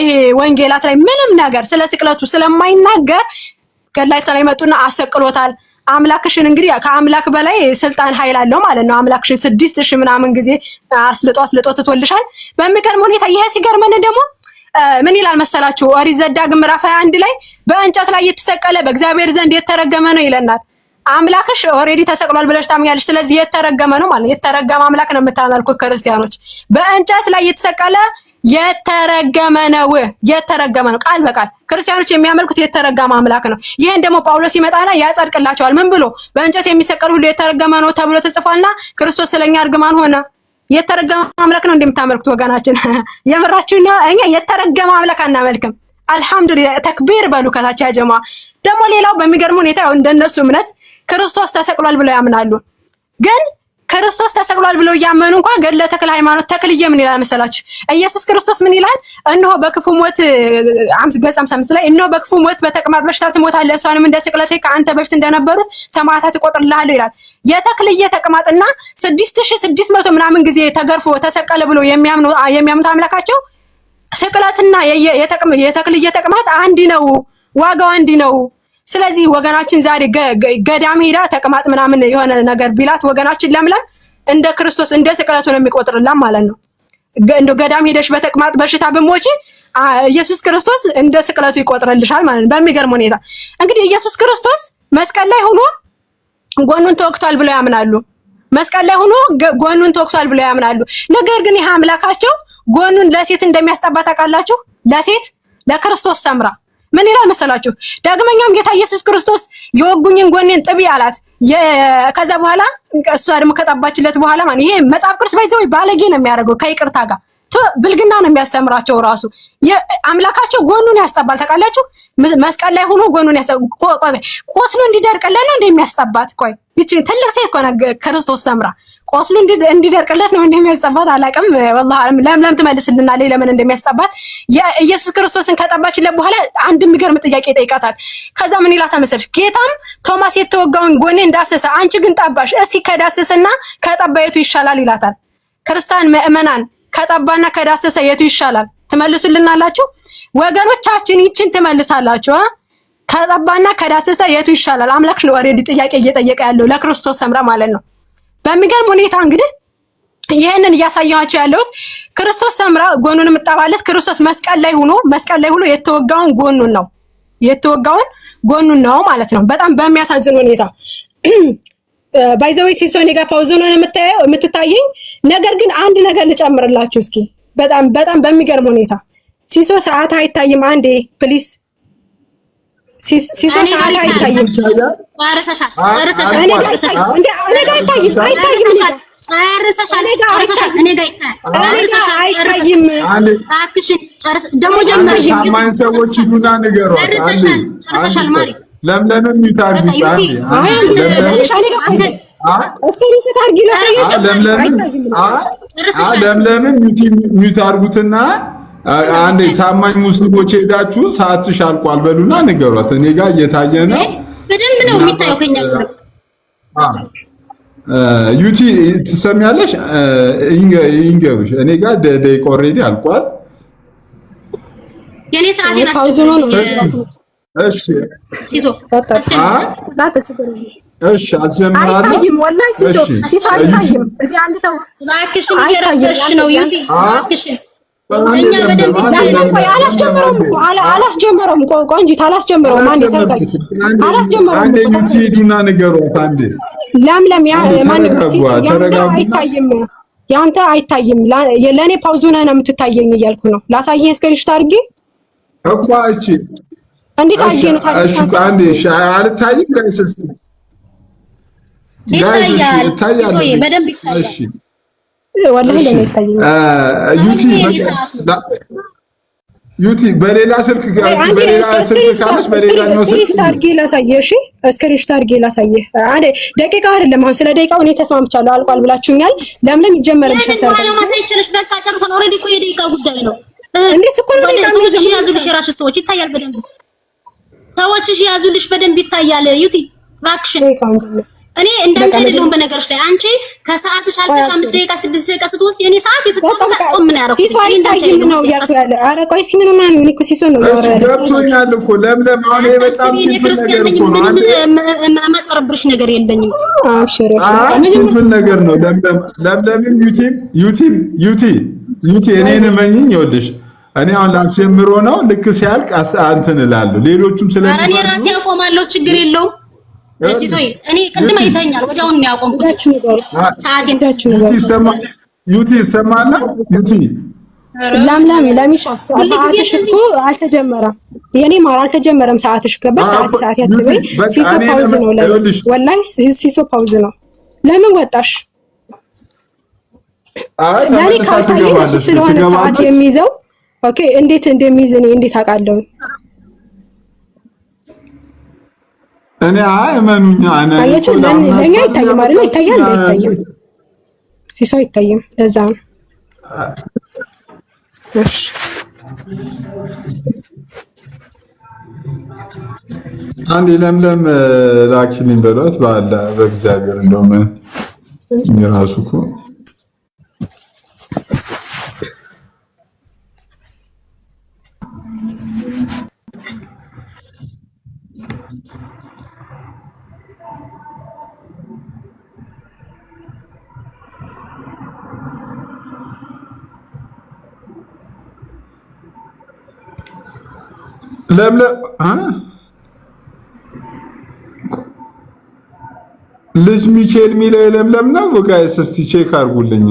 ይሄ ወንጌላት ላይ ምንም ነገር ስለ ስቅለቱ ስለማይናገር ገድላት ላይ መጡና አሰቅሎታል። አምላክሽን እንግዲህ ከአምላክ በላይ ስልጣን ኃይል አለው ማለት ነው። አምላክሽን 6000 ምናምን ጊዜ አስልጦ ትቶልሻል። በሚገርም ሁኔታ ይሄ ሲገርመን ደግሞ ምን ይላል መሰላችሁ? ኦሪት ዘዳግም ምዕራፍ 21 ላይ በእንጨት ላይ የተሰቀለ በእግዚአብሔር ዘንድ የተረገመ ነው ይለናል። አምላክሽ ኦሬዲ ተሰቅሏል ብለሽ ታምኛለሽ። ስለዚህ የተረገመ ነው ማለት የተረገመ አምላክ ነው የምታመልኩት ክርስቲያኖች። በእንጨት ላይ የተሰቀለ የተረገመ ነው ቃል በቃል ክርስቲያኖች የሚያመልኩት የተረገመ አምላክ ነው። ይሄን ደግሞ ጳውሎስ ይመጣና ያጸድቅላቸዋል። ምን ብሎ? በእንጨት የሚሰቀል ሁሉ የተረገመ ነው ተብሎ ተጽፏልና ክርስቶስ ስለኛ እርግማን ሆነ። የተረገመ አምላክ ነው እንደምታመልኩት ወገናችን። የምራችሁና እኛ የተረገመ አምላክ አናመልክም። አልহামዱሊላህ ተክቢር በሉ ከታች ያ ጀማ። ደግሞ ሌላው በሚገርም ሁኔታ እንደነሱ እምነት ክርስቶስ ተሰቅሏል ብለው ያምናሉ። ግን ክርስቶስ ተሰቅሏል ብለው ያመኑ እንኳን ገድለ ተክለ ሃይማኖት ተክልዬ ምን ይላል መሰላችሁ? ኢየሱስ ክርስቶስ ምን ይላል? እነሆ በክፉ ሞት ገጽ 55 ላይ እነሆ በክፉ ሞት በተቅማጥ በሽታ ትሞታለህ፣ እሷንም እንደ ስቅለቴ ከአንተ በፊት እንደነበሩት ሰማዕታት እቆጥርልሃለሁ ይላል። የተክልዬ ተቅማጥና 6600 ምናምን ጊዜ ተገርፎ ተሰቀለ ብለው የሚያምኑት አምላካቸው ስቅለትና የተክልዬ ተቅማጥ አንድ ነው፣ ዋጋው አንድ ነው። ስለዚህ ወገናችን ዛሬ ገዳም ሄዳ ተቅማጥ ምናምን የሆነ ነገር ቢላት ወገናችን ለምለም እንደ ክርስቶስ እንደ ስቅለቱ ነው የሚቆጥርላት ማለት ነው። እንደ ገዳም ሄደሽ በተቅማጥ በሽታ ብሞጪ ኢየሱስ ክርስቶስ እንደ ስቅለቱ ይቆጥርልሻል ማለት ነው። በሚገርም ሁኔታ እንግዲህ ኢየሱስ ክርስቶስ መስቀል ላይ ሆኖ ጎኑን ተወቅቷል ብለው ያምናሉ። መስቀል ላይ ሆኖ ጎኑን ተወቅቷል ብለው ያምናሉ። ነገር ግን ይሄ አምላካቸው ጎኑን ለሴት እንደሚያስጠባ ታውቃላችሁ? ለሴት ለክርስቶስ ሰምራ ምን ይላል መሰላችሁ? ዳግመኛም ጌታ ኢየሱስ ክርስቶስ የወጉኝን ጎኔን ጥቢ አላት። ከዛ በኋላ እሷ ደግሞ ከጠባችለት በኋላ ማለት ይሄ መጽሐፍ ቅዱስ ባይዘው ባለጌ ነው የሚያደርገው ከይቅርታ ጋር ብልግና ነው የሚያስተምራቸው። ራሱ አምላካቸው ጎኑን ያስጠባል ታውቃላችሁ? መስቀል ላይ ሆኖ ጎኑን ቆስሎ እንዲደርቅለት ነው እንደሚያስጠባት። ቆይ ይቺ ትልቅ ሴት እኮ ነው ክርስቶስ ሰምራ ቆስሎ እንዲደርቅለት ነው እንደሚያስጠባት አላውቅም። ወላሂ ለምለም ትመልስልናለች ለምን እንደሚያስጠባት። የኢየሱስ ክርስቶስን ከጠባችለት በኋላ አንድ የሚገርም ጥያቄ ይጠይቃታል። ከዛ ምን ይላታል መሰለሽ? ጌታም ቶማስ የተወጋውን ጎኔን ዳሰሰ፣ አንቺ ግን ጠባሽ፣ እስኪ ከዳሰሰና ከጠባ የቱ ይሻላል ይላታል። ክርስቲያን ምእመናን ከጠባና ከዳሰሰ የቱ ይሻላል ትመልሱልናላችሁ? ወገኖቻችን ይችን ትመልሳላችሁ? ከጠባና ከዳሰሰ የቱ ይሻላል? አምላክሽ ነው ኦሬዲ ጥያቄ እየጠየቀ ያለው ለክርስቶስ ሰምራ ማለት ነው። በሚገርም ሁኔታ እንግዲህ ይሄንን እያሳያችሁ ያለሁት ክርስቶስ ሰምራ ጎኑን የምጠባለት ክርስቶስ መስቀል ላይ ሆኖ የተወጋውን ጎኑን ነው ማለት ነው። በጣም በሚያሳዝን ሁኔታ ባይዘዌ ሲሶኔ ጋር ፓውዝ ነው የምትታየኝ። ነገር ግን አንድ ነገር ልጨምርላችሁ እስኪ በጣም በሚገርም ሁኔታ ሲሶ ሰዓት አይታይም። አንዴ ፕሊስ ሲሶ ሰዓት አይታይም። ለምለምም ይታርጉት ለምለምም ሚውት አድርጉትና አንዴ ታማኝ ሙስሊሞች ሄዳችሁ ሰዓትሽ አልቋል በሉና ንገሯት። እኔ ጋር እየታየ ነው፣ በደንብ ነው የሚታየው ከኛ ጋር። ዩቲ ትሰሚያለሽ? ይንገሩሽ። እኔ ጋር ደቂቃ ኦልሬዲ አልቋል። የኔ ሰዓት እሺ ሲሶ እሺ አስጀምራለሁ። ሲሶ አይታይም። እዚህ አንድ ሰው እባክሽን እየረበሽ ነው ዩቲ እባክሽን። እኛ በደንብ አላስጀመረውም እኮ ቆንጂት አላስጀመረውም። አንዴ ተረጋጊ። አላስጀመረውም። አንዴ ዩቲ ሂዱና ንገሯት። አንዴ ለምለም አይታይም፣ ያንተ አይታይም። ለኔ ፓውዝ ሆነህ ነው የምትታየኝ እያልኩ ነው። ላሳየህ እስክሪንሾት አድርጌ እኮ። እሺ እንዴት አድርጌ ነው ታዲያ? እሺ አንዴ አልታይም። ጋይስ እስቲ ይታያል። ሲሶዬ በደንብ ይታያል። እሺ ወላሂ ለኔ ይታየኝ። ዩቲ በሌላ ስልክ ካለሽ በሌላኛው ስልክ አድርጌ ላሳየህ። እሺ እስክሪንሾት አድርጌ ላሳየህ። አንዴ ደቂቃ አይደለም አሁን ስለ ደቂቃው እኔ ተስማምቻለሁ። አልቋል ብላችሁኛል። ለምለም ይጀመርልሻል። ማሳይ ይችላልሽ። በቃ ጨርሰን ኦልሬዲ እኮ የደቂቃ ጉዳይ ነው። እንዴት እኮ ነው ሰዎች ያዙልሽ፣ የራስሽ ሰዎች ይታያል በደንብ። ሰዎችሽ ያዙልሽ በደንብ ይታያል። ዩቲ እባክሽን እኔ እንዳንቺ አይደለሁም። በነገርሽ ላይ አንቺ ከሰዓትሽ አልፈሽ 5 ደቂቃ 6 ደቂቃ ስትወስጂ እኔ ሰዓት የሰጠሁት ቆም ምን ያረኩት ሲሶ አይታይም ነው ያልኩ ያለ። ኧረ ቆይ ሲምን ነው እኔ እኮ ሲሶ ነው ያወራ ያለ። ገብቶኛል እኮ ለምለም። አሁን ይሄ በጣም ሲምፕል ነገር እኮ ነው። ማቀረብሽ ነገር የለኝም። አብሽር ሲምፕል ነገር ነው። ለምለምም ዩቲ እኔን መኝኝ ይወድሽ። እኔ አሁን ላስጀምሮ ነው። ልክ ሲያልቅ እንትን እላለሁ። ሌሎቹም ስለዚህ እኔ ራሴ አቆማለሁ። ችግር የለውም። እሺ ሶይ እኔ ቅድም አይተኛል ወዲያው ነው ያቆምኩት። ሰዓቴን ዩቲ ይሰማል። ዩቲ ለምለም ለሚሻስ ሰዓትሽ እኮ አልተጀመረም። የኔ ማር አልተጀመረም። ሰዓትሽ ገባሽ? ሰዓት ያትበይ። ሲሶ ፓውዝ ነው ወላሂ ሲሶ ፓውዝ ነው። ለምን ወጣሽ? ለኔ ካልታየኝ እሱ ስለሆነ ሰዓት የሚይዘው ኦኬ። እንዴት እንደሚይዝ እኔ እንዴት አውቃለሁ? እኔ እመኑኛ አያችሁ፣ ለኛ ይታያል አይደል? ይታያል አይታይም? ሲሶ አይታይም። ለዛ ነው እሺ። አንዴ ለምለም ላኪልኝ በሏት ባለ በእግዚአብሔር እንደውም የራሱ እኮ ልጅ ሚካኤል ሚለው ለምለም ነው። ጋይስ እስቲ ቼክ አድርጉልኝ።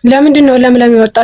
ለምንድን ነው ለምለም የወጣችው?